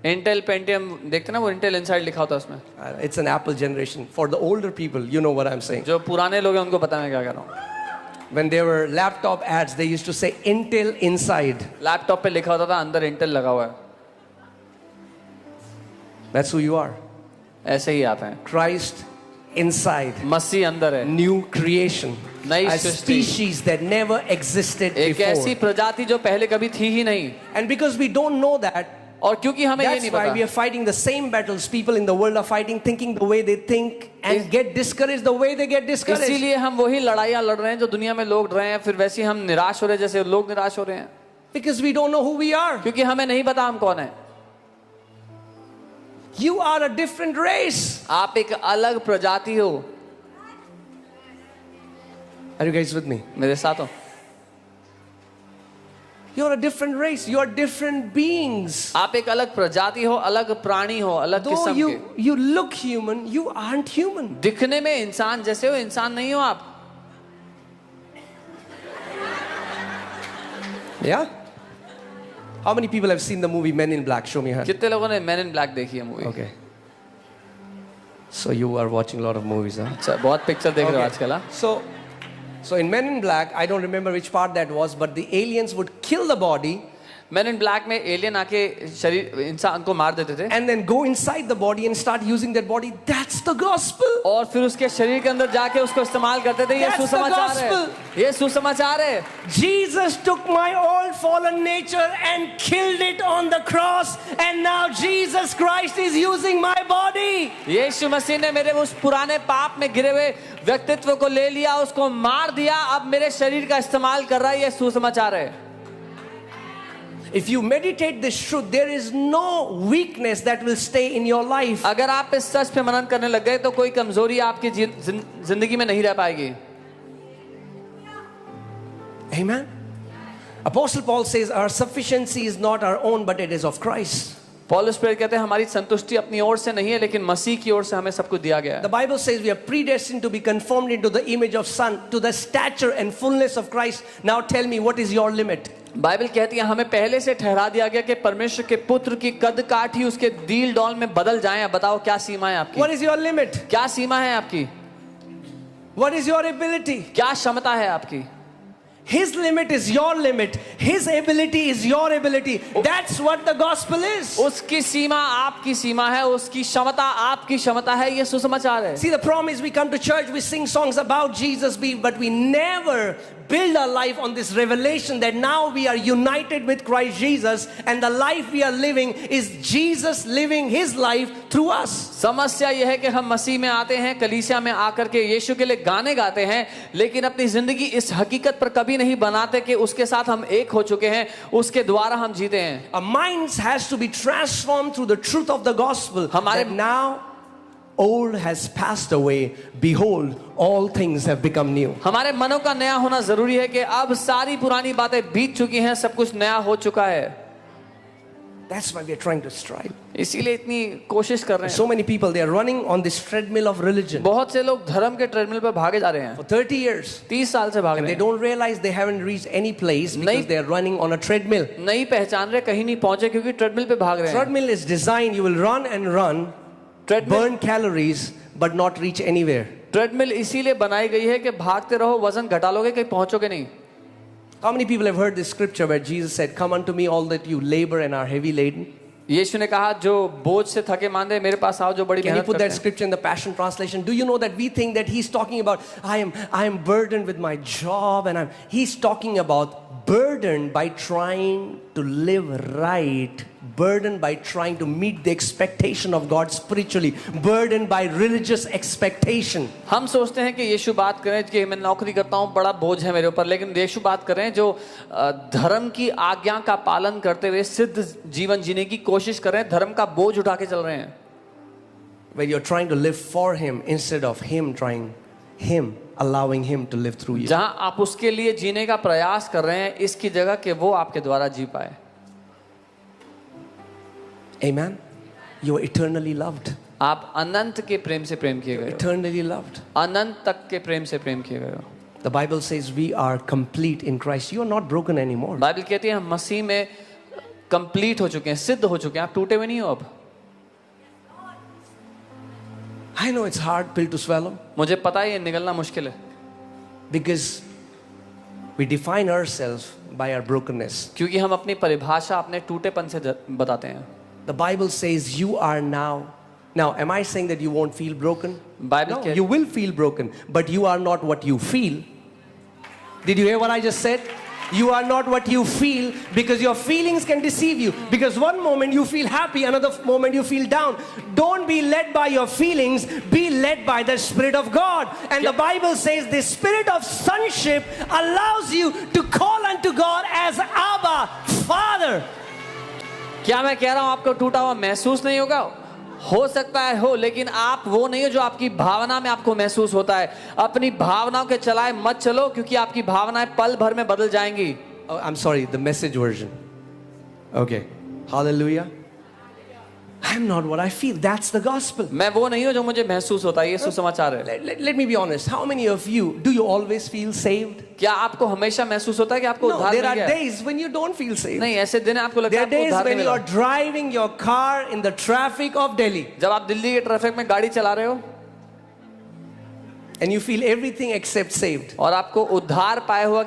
Intel Pentium देखते ना, वो इंटेल इनसाइड लिखा होता है उसमें. It's an Apple generation. For the older people, you know what I'm saying. जो पुराने लोग हैं उनको पता मैं क्या कह रहा हूँ. When there were laptop ads, they used to say Intel inside. Laptop पे लिखा होता था अंदर इंटेल लगा हुआ है. That's who you are. ऐसे ही आप हैं. Christ inside. मसीह अंदर है. New creation. नई A Srishti. species that never existed एक ऐसी before. प्रजाति जो पहले कभी थी ही नहीं. And because we don't know that, और क्योंकि हमें ये that's नहीं why we पता, are fighting the same battles people in the world are fighting, thinking the way they think and get discouraged the way they get discouraged. इसीलिए हम वही लड़ाइयाँ लड़ रहे हैं जो दुनिया में लोग लड़ रहे हैं. फिर वैसे ही हम निराश हो रहे हैं जैसे लोग निराश हो रहे हैं. Because we don't know who we are. क्योंकि हमें नहीं पता हम कौन है. You are a different race. आप एक अलग प्रजाति हो. Are you guys with me? मेरे साथ हो. You're a different race. You're different beings. आप एक अलग प्रजाति हो, अलग प्राणी हो, अलग Though किस्म के. you look human, you aren't human. दिखने में इंसान जैसे हो, इंसान नहीं हो आप. Yeah? How many people have seen the movie Men in Black? Show me her. कितने लोगों ने मैन इन ब्लैक देखी है movie? Okay. So you are watching a lot of movies, huh? अच्छा, बहुत पिक्चर देख रहे हो आजकल. हाँ? So in Men in Black, I don't remember which part that was, but the aliens would kill the body man in black में alien आके शरीर इंसान को मार देते थे and then go inside the body and start using that body. That's the gospel. और फिर उसके शरीर के अंदर जाके उसको इस्तेमाल करते थे. ये That's the सुसमाचार है. gospel. ये सुसमाचार है. Jesus took my old fallen nature and killed it on the cross, and now Jesus Christ is using my body. यीशु मसीह ने मेरे उस पुराने पाप में गिरे हुए व्यक्तित्व को ले लिया, उसको मार दिया, अब मेरे शरीर का इस्तेमाल कर रहा है. ये सुसमाचार है. If you meditate this truth, there is no weakness that will stay in your life. अगर आप इस सच पे मनन करने लग गए तो कोई कमजोरी आपकी जिंदगी में नहीं रह पाएगी. Amen. Apostle Paul says our sufficiency is not our own, but it is of Christ. पौलुस प्रेरित कहते हैं हमारी संतुष्टि अपनी ओर से नहीं है लेकिन मसीह की ओर से हमें सब कुछ दिया गया है. The Bible says we are predestined to be conformed into the image of Son, to the stature and fullness of Christ. Now tell me, what is your limit? Bible कहती है हमें पहले से ठहरा दिया गया कि परमेश्वर के पुत्र की कद काठ ही उसके डील डॉल में बदल जाएं. बताओ क्या सीमा है आपकी? What is your limit? क्या सीमा है आपकी? What is your ability? क्या क्षमता है आपकी? His limit is your limit. His ability is your ability. That's what the gospel is. उसकी सीमा आपकी सीमा है, उसकी क्षमता आपकी क्षमता है. ये सुसमाचार है. See, the problem is we come to church, we sing songs about Jesus, but we never build our life on this revelation that now we are united with Christ Jesus, and the life we are living is Jesus living His life through us. समस्या यह है कि हम मसीह में आते हैं, कलीसिया में आकर के यीशु के लिए गाने गाते हैं, लेकिन अपनी जिंदगी इस हकीकत पर कभी नहीं बनाते कि उसके साथ हम एक हो चुके हैं, उसके द्वारा हम जीते हैं. Our minds has to be transformed through the truth of the gospel. That now old has passed away, behold, all things have become new. हमारे मनों का नया होना जरूरी है कि अब सारी पुरानी बातें बीत चुकी हैं, सब कुछ नया हो चुका है. That's why we are trying to strive. इसीलिए इतनी कोशिश कर रहे हैं. So many people, they are running on this treadmill of religion. बहुत से लोग धर्म के ट्रेडमिल पर भागे जा रहे हैं. For 30 years. 30 साल से भाग And रहे they हैं. don't realize they haven't reached any place because they are running on a treadmill. नहीं पहचान रहे, कहीं नहीं पहुंचे क्योंकि ट्रेडमिल पे भाग रहे हैं. Treadmill is designed, you will run and run, burn calories, but not reach anywhere. Treadmill इसीलिए बनाई गई है कि भागते रहो, वजन घटा लोगे, कहीं पहुंचोगे नहीं. How many people have heard this scripture where Jesus said, "Come unto me, all that you labor and are heavy laden"? यीशु ने कहा जो बोझ से थके मांदे मेरे पास आओ जो बड़ी Can you मेहनत put करते that हैं. scripture in the Passion Translation? Do you know that we think that he's talking about I am burdened with my job, and he's talking about burdened by trying to live right, burdened by trying to meet the expectation of God spiritually, burdened by religious expectation. हम सोचते हैं कि यीशु बात करें कि मैं नौकरी करता हूँ, बड़ा बोझ है मेरे ऊपर, लेकिन यीशु बात करें जो धर्म की आज्ञा का पालन करते हुए सिद्ध जीवन जीने की कोशिश कर रहे हैं, धर्म का बोझ उठा के चल रहे हैं. Where you're trying to live for him instead of allowing him to live through you. जहां आप उसके लिए जीने का प्रयास कर रहे हैं इसकी जगह कि वो आपके द्वारा जी पाए. Amen. You are eternally loved. आप अनंत के प्रेम से प्रेम किए गए हो. Eternally loved. अनंत तक के प्रेम से प्रेम किए गए हो. The Bible says we are complete in Christ. You are not broken anymore. Bible कहती है हम मसीह में कंप्लीट हो चुके हैं, सिद्ध हो चुके हैं, आप टूटे हुए नहीं हो अब। I know it's hard pill to swallow मुझे पता है ये निगलना मुश्किल है, because we define ourselves by our brokenness. क्योंकि हम अपनी परिभाषा अपने टूटेपन से बताते हैं। The Bible says you are now. Now, am I saying that you won't feel broken? Bible No, कह- you will feel broken, but you are not what you feel. Did you hear what I just said? You are not what you feel, because your feelings can deceive you. Because one moment you feel happy, another moment you feel down. Don't be led by your feelings, be led by the Spirit of God. And the Bible says the Spirit of sonship allows you to call unto God as Abba, Father. क्या मैं कह रहा हूं आपको टूटा हुआ महसूस नहीं होगा? हो सकता है हो, लेकिन आप वो नहीं हो जो आपकी भावना में आपको महसूस होता है। अपनी भावनाओं के चलाए मत चलो, क्योंकि आपकी भावनाएं पल भर में बदल जाएंगी। Oh, I'm sorry, the message version. Okay. Hallelujah. I'm not what I feel. That's the gospel. मैं वो नहीं हूं जो मुझे महसूस होता है, ये सुसमाचार है। Let me be honest. How many of you, do you always feel saved? क्या आपको हमेशा महसूस होता है कि आपको No, उद्धार there मिल are गया? days when you don't feel saved. नहीं, ऐसे दिन हैं आपको लगता There है are आपको days उद्धार नहीं when you are मिला। driving your car in the traffic of Delhi जब आप दिल्ली के ट्रैफिक में गाड़ी चला रहे हो and you feel everything except saved. और आपको उद्धार पाए हुआ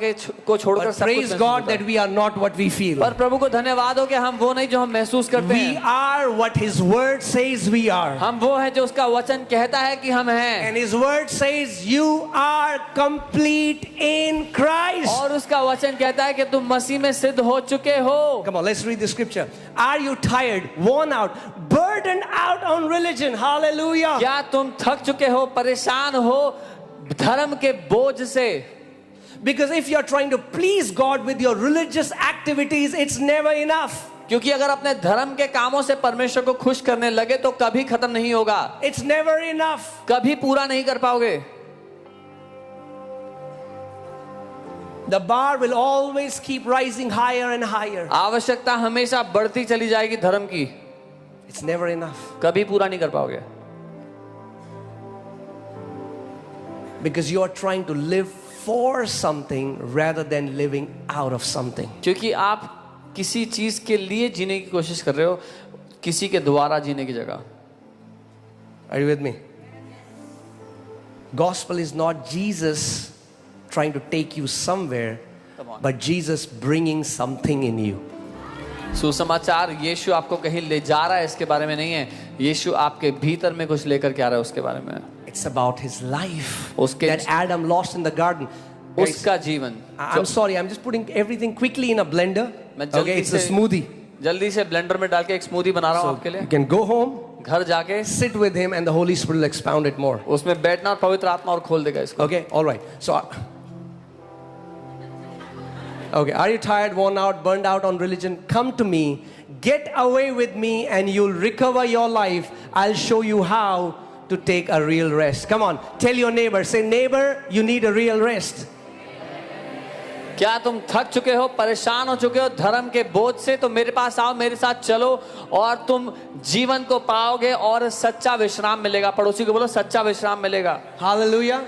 को छोड़कर But सब कुछ praise महसूस God होता है। that we are not what we feel. पर प्रभु को धन्यवाद हो कि हम वो नहीं जो हम महसूस करते We हैं। are what His Word says we are. हम वो है जो उसका वचन कहता है कि हम हैं, And His Word says you are complete in Christ. और उसका वचन कहता है कि तुम मसीह में सिद्ध हो चुके हो। Come on, let's read the scripture. Are you tired, worn out, burdened out on religion? Hallelujah. क्या तुम थक चुके हो, परेशान हो धर्म के बोझ से? Because if you're trying to please God with your religious activities, it's never enough. क्योंकि अगर अपने धर्म के कामों से परमेश्वर को खुश करने लगे तो कभी खत्म नहीं होगा, It's never enough. कभी पूरा नहीं कर पाओगे। The bar will always keep rising higher and higher. आवश्यकता हमेशा बढ़ती चली जाएगी धर्म की, It's never enough. कभी पूरा नहीं कर पाओगे। Because you are trying to live for something rather than living out of something. क्योंकि आप किसी चीज के लिए जीने की कोशिश कर रहे हो, किसी के द्वारा जीने की जगह। Are you with me? Gospel is not Jesus trying to take you somewhere, Come on. but Jesus bringing something in you. सुसमाचार यीशु आपको कहीं ले जा रहा है इसके बारे में नहीं है, यीशु आपके भीतर में कुछ लेकर के आ रहा है उसके बारे में। It's about His life उसके that Adam lost in the garden. Guys, उसका जीवन। I'm sorry, I'm just putting everything quickly in a blender. मैं जल्दी Okay, it's a से- smoothie. जल्दी से ब्लेंडर में डाल के एक स्मूदी बना रहा हूँ आपके You लिए। can go home, घर जाके sit with Him, and the Holy Spirit will expound it more. उसमें बैठना और पवित्र आत्मा और खोल देगा इसको। Okay, all right. So, okay, are you tired, worn out, burned out on religion? Come to me, get away with me, and you'll recover your life. I'll show you how to take a real rest. Come on, tell your neighbor, say, neighbor, you need a real rest. क्या तुम थक चुके हो, परेशान हो चुके हो धर्म के बोझ से, तो मेरे पास आओ, मेरे साथ चलो और तुम जीवन को पाओगे और सच्चा विश्राम मिलेगा। पड़ोसी को बोलो सच्चा विश्राम मिलेगा। Hallelujah.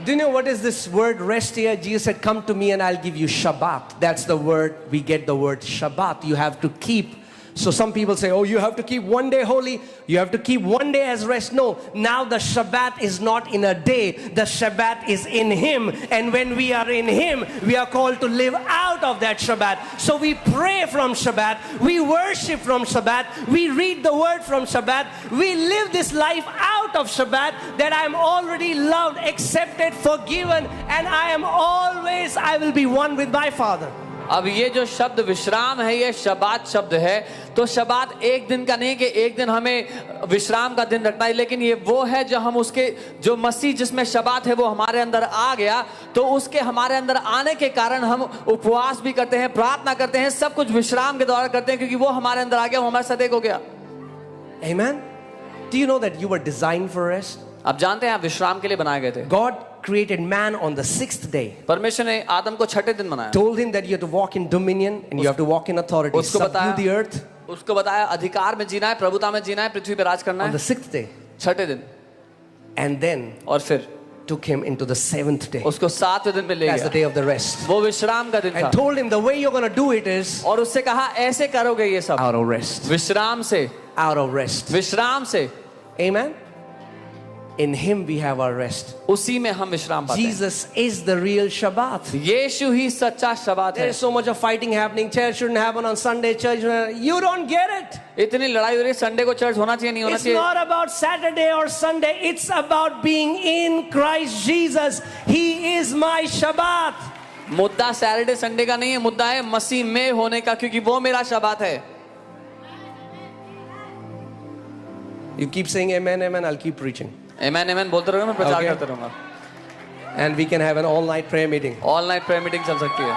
Do you know what is this word rest here? Jesus said, come to me and I'll give you Shabbat. That's the word, we get the word Shabbat. You have to keep. So some people say, oh, you have to keep one day holy. You have to keep one day as rest. No, now the Shabbat is not in a day. The Shabbat is in Him. And when we are in Him, we are called to live out of that Shabbat. So we pray from Shabbat. We worship from Shabbat. We read the word from Shabbat. We live this life out of Shabbat, that I am already loved, accepted, forgiven, and I will be one with my Father. अब ये जो शब्द विश्राम है, ये शबात शब्द है। तो शबात एक दिन का नहीं कि एक दिन हमें विश्राम का दिन रखना है, लेकिन ये वो है जो हम उसके, जो मसीह जिसमें शबात है वो हमारे अंदर आ गया, तो उसके हमारे अंदर आने के कारण हम उपवास भी करते हैं, प्रार्थना करते हैं, सब कुछ विश्राम के द्वारा करते हैं, क्योंकि वो हमारे अंदर आ गया, वो हमारे साथ एक हो गया। Amen. Do you know that you were designed for rest? आप जानते हैं आप विश्राम के लिए बनाए गए थे। God created man on the 6th day. परमेश्वर ने आदम को छठे दिन बनाया, Told him that you have to walk in dominion and you have to walk in authority. उसको Subdue बताया, the earth उसको बताया अधिकार में जीना है, प्रभुता में जीना है, पृथ्वी पे राज करना on the है 6th day. छठे दिन। And then और फिर took him into the 7th day. उसको 7वें दिन पे ले That's the गया, day of the rest. वो विश्राम का दिन था, And told him the way you're going to do it is और उससे कहा ऐसे करोगे ये सब, out of rest. विश्राम से, Out of rest. विश्राम से। Amen. In him we have our rest. उसी में हम विश्राम पाते हैं। Jesus is the real Shabbat. यीशु ही सच्चा शबात There है। is so much of fighting happening. Church shouldn't happen on Sunday. Church, you don't get it. इतनी लड़ाई हो रही है, संडे को चर्च होना चाहिए नहीं होना It's चाहिए। not about Saturday or Sunday. It's about being in Christ Jesus. He is my Shabbat. मुद्दा सैटरडे संडे का नहीं है, मुद्दा है मसीह में होने का, क्योंकि वो मेरा शबात है। You keep saying amen, amen. I'll keep preaching. आमेन आमेन बोलते रहोगे, मैं प्रचार Okay. करते रहूंगा। And we can have an all-night prayer meeting. All night prayer meeting चल सकती है।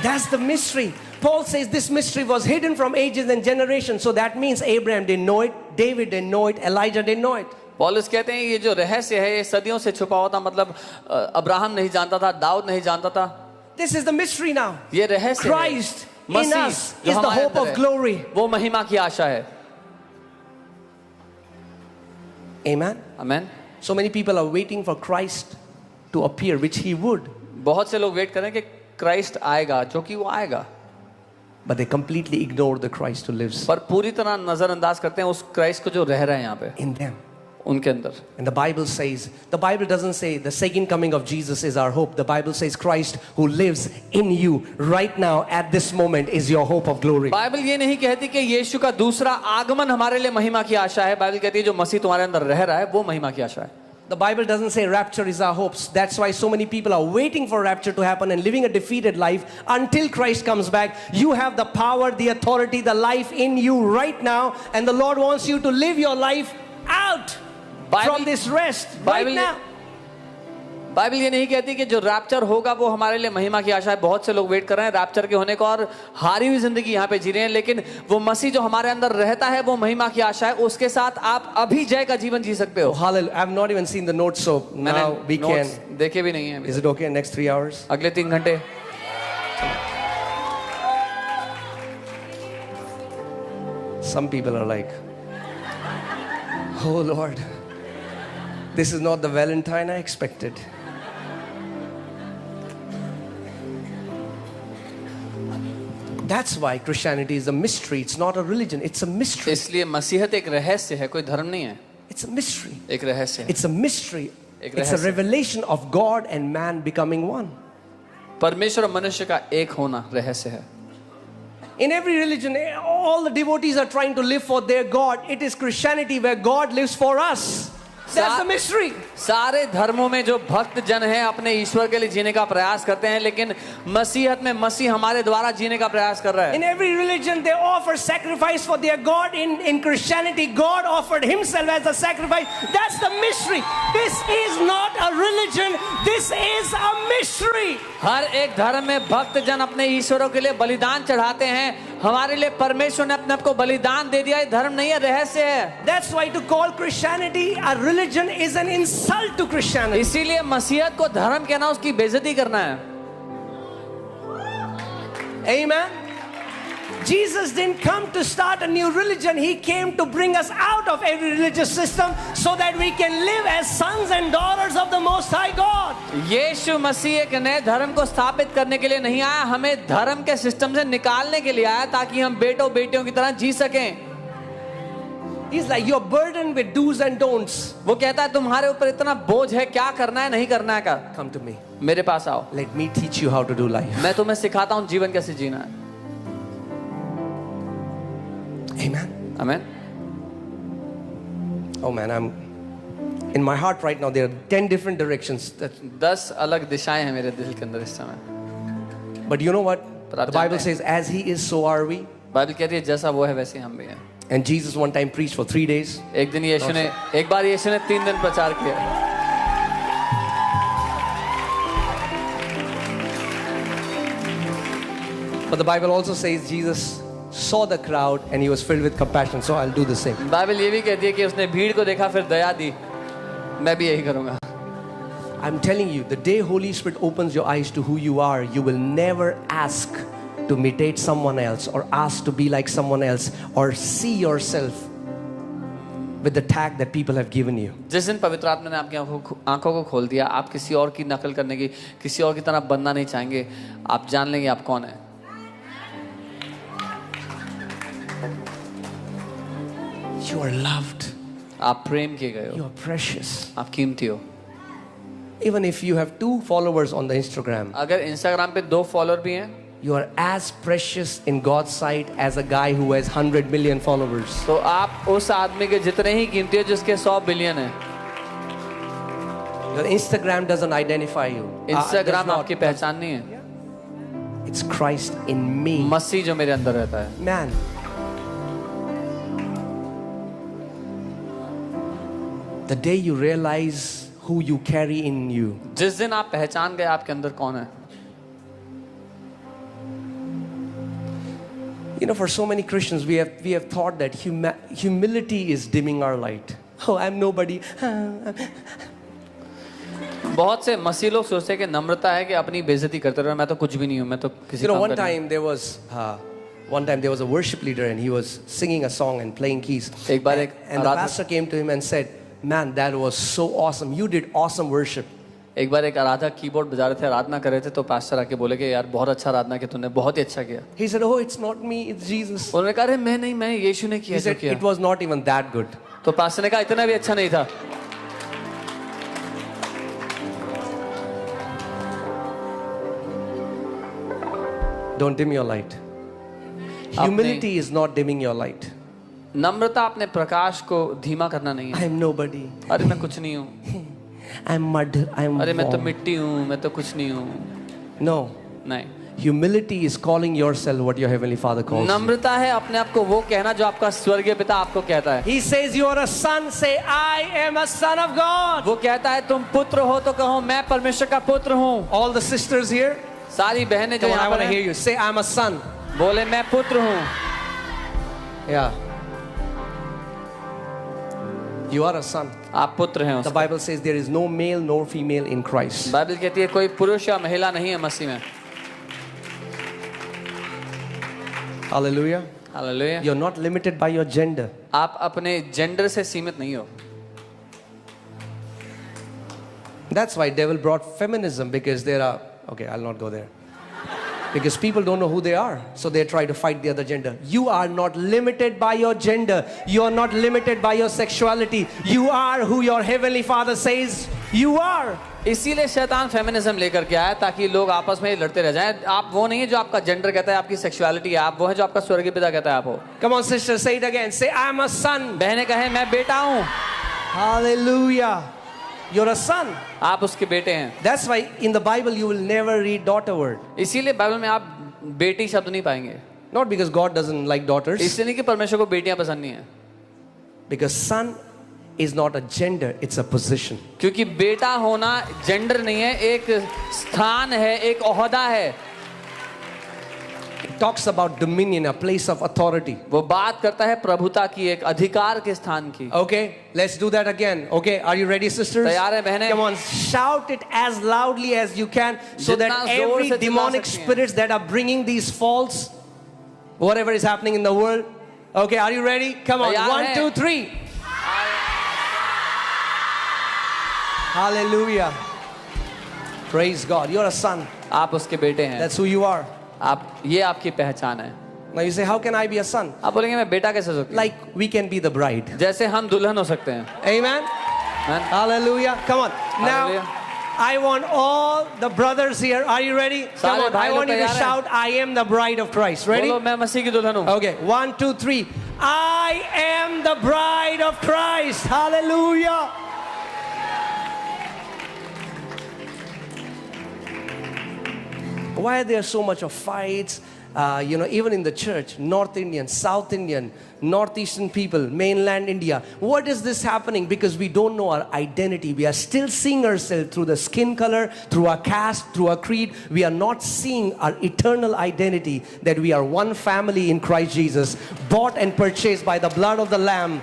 That's the mystery. Paul says this mystery was hidden from ages and generations. So that means Abraham didn't know it, David didn't know it, Elijah didn't know it. पौलुस कहते हैं ये जो रहस्य है ये सदियों से छुपा हुआ था, मतलब अब्राहम नहीं जानता था, दाऊद नहीं जानता था। This is the mystery now. ये रहस्य है। Christ in मसीह us जो is the हमारे hope अंदर of है, glory. वो महिमा की आशा है। Amen. Amen. So many people are waiting for Christ to appear, which he would, बहुत से लोग वेट कर रहे हैं कि क्राइस्ट आएगा, जो कि वो आएगा, but they completely ignore the Christ who lives पर पूरी तरह नजरअंदाज करते हैं उस क्राइस्ट को जो रह रहा है यहाँ पे in them. उनके अंदर। And the Bible says, the Bible doesn't say the second coming of Jesus is our hope. The Bible says Christ who lives in you right now at this moment is your hope of glory. Bible ये नहीं कहती कि यीशु का दूसरा आगमन हमारे लिए महिमा की आशा है। बाइबल कहती है जो मसीह तुम्हारे अंदर रह रहा है वो महिमा की आशा है। The Bible doesn't say rapture is our hopes. That's why so many people are waiting for rapture to happen and living a defeated life until Christ comes back. You have the power, the authority, the life in you right now, and the Lord wants you to live your life out from this rest right now. Bible ये नहीं कहती कि जो rapture होगा वो हमारे लिए महिमा की आशा है। बहुत से लोग वेट कर रहे हैं रैप्चर के होने को और हारी हुई जिंदगी यहाँ पे जी रहे हैं, लेकिन वो मसीह जो हमारे अंदर रहता है वो महिमा की आशा है। उसके साथ आप अभी जय का जीवन जी सकते हो। Hallelujah. I've not even seen the notes, so now we can. Notes देखे भी नहीं है। Is it okay? Next 3 hours? अगले 3 घंटे Some people are like, oh Lord, this is not the Valentine I expected. That's why Christianity is a mystery. It's not a religion. It's a mystery. इसलिए मसीहत एक रहस्य है, कोई धर्म नहीं है। It's a mystery. एक रहस्य है। It's a mystery. एक It's a रहस्य। revelation of God and man becoming one. परमेश्वर और मनुष्य का एक होना रहस्य है। In every religion, all the devotees are trying to live for their God. It is Christianity where God lives for us. That's the mystery. सारे धर्मों में जो भक्त जन हैं अपने ईश्वर के लिए जीने का प्रयास करते हैं, लेकिन मसीहत में मसीह हमारे द्वारा जीने का प्रयास कर रहा है। In every religion, they offer sacrifice for their God. In Christianity, God offered Himself as a sacrifice. That's the mystery. This is not a religion. This is a mystery. हर एक धर्म में भक्त जन अपने ईश्वरों के लिए बलिदान चढ़ाते हैं। हमारे लिए परमेश्वर ने अपने आप को बलिदान दे दिया। ये धर्म नहीं है, रहस्य है। That's why to call Christianity a religion is an insult to Christianity. इसीलिए मसीहत को धर्म कहना उसकी बेइज्जती करना है। Amen. Jesus didn't come to start a new religion. He came to bring us out of every religious system so that we can live as sons and daughters of the Most High God. यीशु मसीह एक नए धर्म को स्थापित करने के लिए नहीं आया, हमें धर्म के सिस्टम से निकालने के लिए आया ताकि हम बेटों बेटियों की तरह जी सकें। He's like, you're burdened with do's and don'ts. वो कहता है तुम्हारे ऊपर इतना बोझ है, क्या करना है नहीं करना है का। Come to me. मेरे पास आओ, Let me teach you how to do life. मैं तुम्हें सिखाता हूँ जीवन कैसे जीना है। Amen. आमीन। Oh man, I'm in my heart right now. There are 10 different directions. 10 अलग दिशाएं हैं मेरे दिल के अंदर इस समय। But you know what? पर आप The Bible जानते हैं, says, as He is, so are we. Bible कहती है जैसा वो है वैसे हम भी हैं। And Jesus one time preached for 3 days. एक बार यीशु ने 3 दिन प्रचार किया। But the Bible also says Jesus saw the crowd and He was filled with compassion. So I'll do the same. Bible ये भी कहती है कि उसने भीड़ को देखा फिर दया दी। मैं भी यही करूंगा। I'm telling you, the day Holy Spirit opens your eyes to who you are, you will never ask to imitate someone else or ask to be like someone else or see yourself with the tag that people have given you. जिस दिन पवित्र आत्मा ने आपकी आंखों को खोल दिया, आप किसी और की नकल करने की, किसी और की तरह बनना नहीं चाहेंगे, आप जान लेंगे आप कौन है। You are loved. आप प्रेम किए गए You हो, are precious. आप कीमती हो। Even if you have 2 followers on the Instagram, अगर इंस्टाग्राम पे 2 फॉलोअर भी हैं, you are as precious in God's sight as a guy who has 100 million followers. तो आप उस आदमी के जितने ही कीमती हो जिसके 100 बिलियन है। Your Instagram doesn't identify you. Instagram Does not. आपकी पहचान नहीं है, It's Christ in me. मसीह जो मेरे अंदर रहता है। Man. The day you realize who you carry in you, जिस दिन आप पहचान गए आपके अंदर कौन है। you know, for so many Christians, we have thought that humility is dimming our light. Oh, I'm nobody. बहुत से मसीह लोग सोचते हैं कि नम्रता है कि अपनी बेइज्जती करते रहो, मैं तो कुछ भी नहीं हूँ, मैं तो किसी You know, काम का नहीं one time there was a worship leader and he was singing a song and playing keys. एक बार And the pastor came to him and said, "Man, that was so awesome. You did awesome worship." एक बार एक आराधक keyboard बजा रहे थे, आराधना कर रहे थे, तो पास्टर आके बोले कि यार बहुत अच्छा आराधना किया तूने, बहुत ही अच्छा किया। He said, "Oh, it's not me, it's Jesus." उन्होंने कहा अरे मैं नहीं, मैंने यीशु ने He किया जो said, किया। "It was not even that good." तो पास्टर ने कहा इतना भी अच्छा नहीं था। Don't dim your light. Humility is not dimming your light. नम्रता अपने प्रकाश को धीमा करना नहीं है। I'm nobody. अरे मैं कुछ नहीं हूँ, I'm mud. I'm अरे मैं तो warm. मिट्टी हूँ, मैं तो कुछ नहीं हूँ। No. नहीं, Humility is calling yourself what your heavenly Father calls you. नम्रता है अपने आप को वो कहना जो आपका स्वर्गीय पिता आपको कहता है। He says you are a son. Say, "I am a son of God." वो कहता है तुम पुत्र हो तो कहो मैं परमेश्वर का पुत्र हूँ। All the sisters here, सारी बहनें जो come on, I यहाँ want पर to hear हैं, you. Say, "I'm a son." बोले मैं पुत्र हूँ। Yeah. You are a son. आप पुत्र हैं The उसके। Bible says there is no male nor female in Christ. Bible कहती है कोई पुरुष या महिला नहीं है मसीह में। Hallelujah. Hallelujah. You're not limited by your gender. आप अपने जेंडर से सीमित नहीं हो। That's why devil brought feminism, because there are, okay, I'll not go there. Because people don't know who they are, so they try to fight the other gender. You are not limited by your gender. You are not limited by your sexuality. You are who your heavenly Father says you are. इसीलिए शैतान feminism लेकर के आया ताकि लोग आपस में लड़ते रह जाएं। आप वो नहीं है जो आपका जेंडर कहता है, आपकी सेक्सुअलिटी है, आप वो है जो आपका स्वर्गीय पिता कहता है आप हो। Come on, sister, say it again. Say, "I'm a son." बहनें कहें मैं बेटा हूँ। Hallelujah. You're a son. आप उसके बेटे हैं। That's why in the Bible you will never read daughter word. इसीलिए बाइबल में आप बेटी शब्द नहीं पाएंगे। Not because God doesn't like daughters. इसलिए नहीं कि परमेश्वर को बेटियां पसंद नहीं है, Because son is not a gender, it's a position. क्योंकि बेटा होना जेंडर नहीं है, एक स्थान है, एक ओहदा है। It talks about dominion, a place of authority. वो बात करता है प्रभुता की, एक अधिकार के स्थान की। Okay, let's do that again. Okay, are you ready, sisters? तैयार हैं बहनें? Come on, shout it as loudly as you can, so that जितना जोर every से चिल्ला demonic सकती हैं। spirits that are bringing these faults, whatever is happening in the world. Okay, are you ready? Come on, तैयार 1, हैं? 2, 3. Hallelujah. Praise God. You're a son. आप उसके बेटे हैं। That's who you are. आप, ये आपकी पहचान है। Now you say, how can I be a son? आप बोलेंगे मैं बेटा कैसे हो सकती हूँ? Like we can be the bride. जैसे हम दुल्हन हो सकते हैं। Amen. Amen? Hallelujah. Come on. Hallelujah. Now, I want all the brothers here. Are you ready? Come सारे on. I भाई लोग want you to तैयार हैं? shout, "I am the bride of Christ." Ready? बोलो मैं मसीह की दुल्हन हूँ। Okay. 1, 2, 3. I am the bride of Christ. Hallelujah. Why are there so much of fights? Even in the church, North Indian, South Indian, Northeastern people, mainland India. What is this happening? Because we don't know our identity. We are still seeing ourselves through the skin color, through our caste, through our creed. We are not seeing our eternal identity, that we are one family in Christ Jesus, bought and purchased by the blood of the Lamb,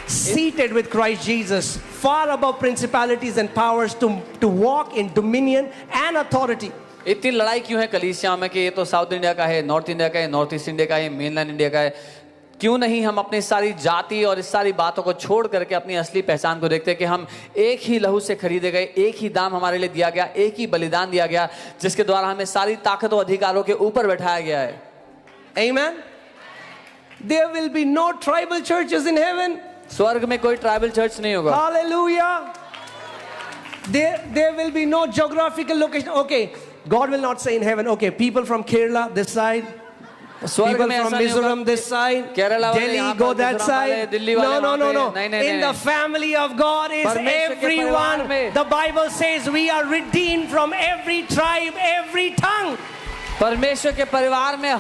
seated with Christ Jesus, far above principalities and powers, to walk in dominion and authority. इतनी लड़ाई क्यों है कलीसिया में कि ये तो south India का है, नॉर्थ इंडिया का है, नॉर्थ ईस्ट इंडिया का है, मेनलैंड इंडिया का है। क्यों नहीं हम अपनी सारी जाति और इस सारी बातों को छोड़ करके अपनी असली पहचान को देखते हैं कि हम एक ही लहू से खरीदे गए, एक ही दाम हमारे लिए दिया गया, एक ही बलिदान दिया गया, जिसके द्वारा हमें सारी ताकत और अधिकारों के ऊपर बैठाया गया है। Amen. There will be no tribal churches in heaven. स्वर्ग में कोई ट्राइबल चर्च नहीं होगा। Hallelujah. There will be no geographical location. Okay, God will not say in heaven, okay, people from Kerala this side, स्वर्ग people में from ऐसा नहीं होगा। Mizoram this side, केरला वाले Delhi यहाँ पर, go that मिजोरम वाले, side. दिल्ली वाले No, no, वहाँ no, पे। no. नहीं, नहीं, In नहीं। the family of God is परमेश्वर के परिवार everyone. में। The Bible says we are redeemed from every tribe, every tongue. परमेश्वर के परिवार में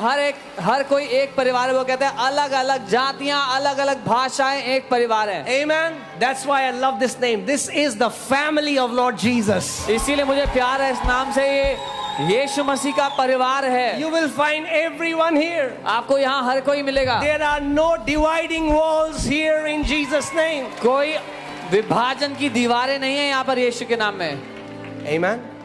हर कोई एक परिवार है। वो कहते हैं अलग अलग जातियां, अलग अलग भाषाएं एक परिवार है। Amen. That's why I love this name. This is the family of Lord Jesus. इसीलिए मुझे प्यार है इस नाम से। ये यीशु मसीह का परिवार है। You will find everyone here. आपको यहाँ हर कोई मिलेगा। There are no dividing walls here in Jesus' name. कोई विभाजन की दीवारें नहीं है यहाँ पर यीशु के नाम में। Amen.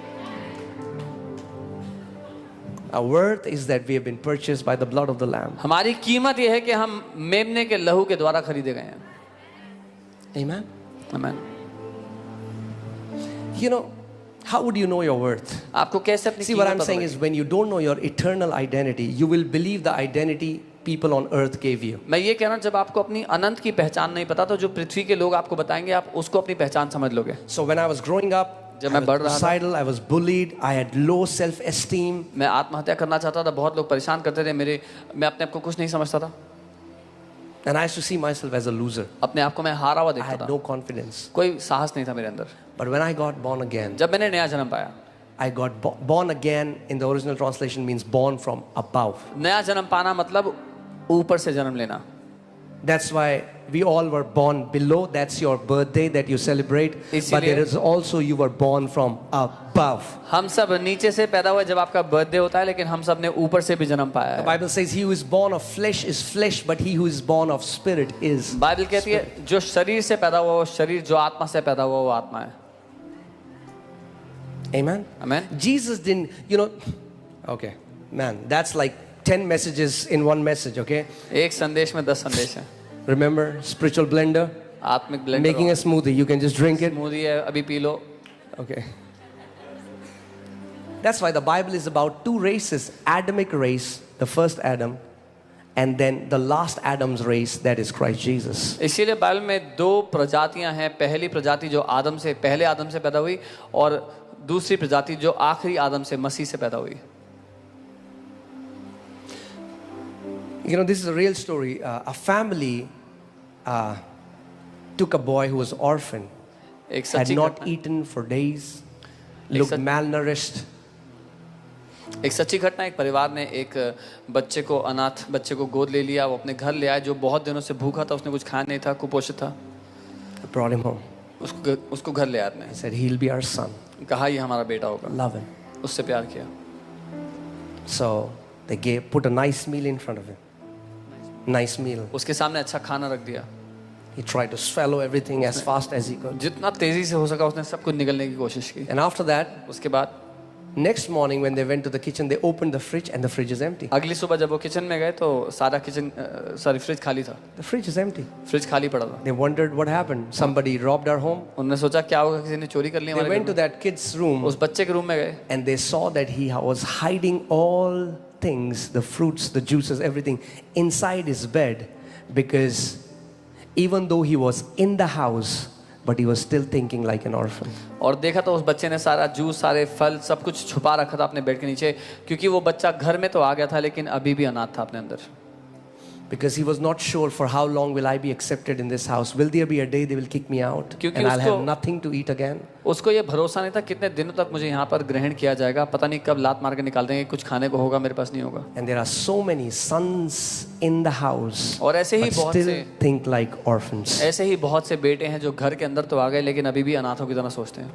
Our worth is that we have been purchased by the blood of the Lamb. हमारी कीमत यह है कि हम मेमने के लहू के द्वारा खरीदे गए हैं। Amen. आमीन। You know, how would you know your worth? आपको कैसे अपनी See, what I'm कीमत saying पता is when you don't know your eternal identity, you will believe the identity people on earth gave you. मैं ये कहना, जब आपको अपनी अनंत की पहचान नहीं पता तो जो पृथ्वी के लोग आपको बताएंगे आप उसको अपनी पहचान समझ लोगे। So when I was growing up, जब I मैं was बढ़ रहा था, suicidal, I was bullied, I had low self-esteem. मैं आत्महत्या करना चाहता था, बहुत लोग परेशान करते थे मैं अपने आप को कुछ नहीं समझता था। And I used to see myself as a loser. अपने आप को मैं हारा हुआ I देखता had था, no confidence. कोई साहस नहीं था मेरे अंदर। But when I got born again, जब मैंने नया जन्म पाया, I got born again in the original translation means born from above. नया जन्म पाना मतलब ऊपर से जन्म लेना। That's why we all were born below. That's your birthday that you celebrate. But there is also you were born from above. हम सब नीचे से पैदा हुए जब आपका बर्थडे होता है, लेकिन हम सब ने ऊपर से भी जन्म पाया The है। Bible says he who is born of flesh is flesh, but he who is born of spirit is. Bible कहती है जो शरीर से पैदा हुआ वो शरीर, जो आत्मा से पैदा हुआ वो आत्मा है। Amen. आमीन। Jesus didn't, okay, man, that's like 10 messages in one message, okay? एक संदेश में 10 संदेश हैं। Remember, spiritual blender, आत्मिक blender, making a smoothie, you can just drink it. Smoothie है, अभी P low. Okay. That's why the Bible is about two races, Adamic race, the first Adam, and then the last Adam's race, that is Christ Jesus. इसीलिए Bible में दो प्रजातियां हैं। पहली प्रजाति जो पहले आदम से पैदा हुई, और दूसरी प्रजाति जो आखिरी आदम से, मसीह से पैदा हुई। This is a real story. A family took a boy who was orphan, एक had सच्ची not घटना, eaten for days, looked malnourished. एक सच्ची घटना। एक परिवार ने एक बच्चे को, अनाथ बच्चे को गोद ले लिया, वो अपने घर ले आए, जो बहुत दिनों से भूखा था, उसने कुछ खाया नहीं था, कुपोषित था। Brought him home. उसको घर ले आया आपने, He said, he'll be our son. कहा ये हमारा बेटा होगा। Love him. उससे प्यार किया। So they put a nice meal in front of him. Nice meal. उसके सामने अच्छा खाना रख दिया। He tried to swallow everything as fast as he could. जितना तेजी से हो सका उसने सब कुछ निगलने की कोशिश की। And after that, उसके बाद next morning when they went to the kitchen, they opened the fridge and the fridge is empty. अगली सुबह जब वो किचन में गए तो सारा फ्रिज खाली था। The fridge is empty. Fridge खाली पड़ा था। They wondered what happened. Somebody robbed our home. उन्होंने सोचा क्या होगा, किसी ने चोरी कर ली They हमारे went to घर that kid's room में। उस बच्चे के रूम में गए and they saw that he was hiding all things, the fruits, the juices, everything inside his bed, because even though he was in the house, but he was still thinking like an orphan. और देखा तो उस बच्चे ने सारा juice, सारे फल, सब कुछ छुपा रखा था अपने बेड के नीचे, क्योंकि वो बच्चा घर में तो आ गया था लेकिन अभी भी अनाथ था अपने अंदर। Because he was not sure for how long will I be accepted in this house. Will there be a day they will kick me out क्योंकि and I'll उसको- have nothing to eat again? उसको ये भरोसा नहीं था कितने दिनों तक मुझे यहाँ पर ग्रहण किया जाएगा, पता नहीं कब लात मार के निकाल देंगे, कुछ खाने को होगा, मेरे पास नहीं होगा। And there are so many sons in the house, और ऐसे ही but बहुत still से think like orphans. ऐसे ही बहुत से बेटे हैं जो घर के अंदर तो आ गए लेकिन अभी भी अनाथों की तरह सोचते हैं।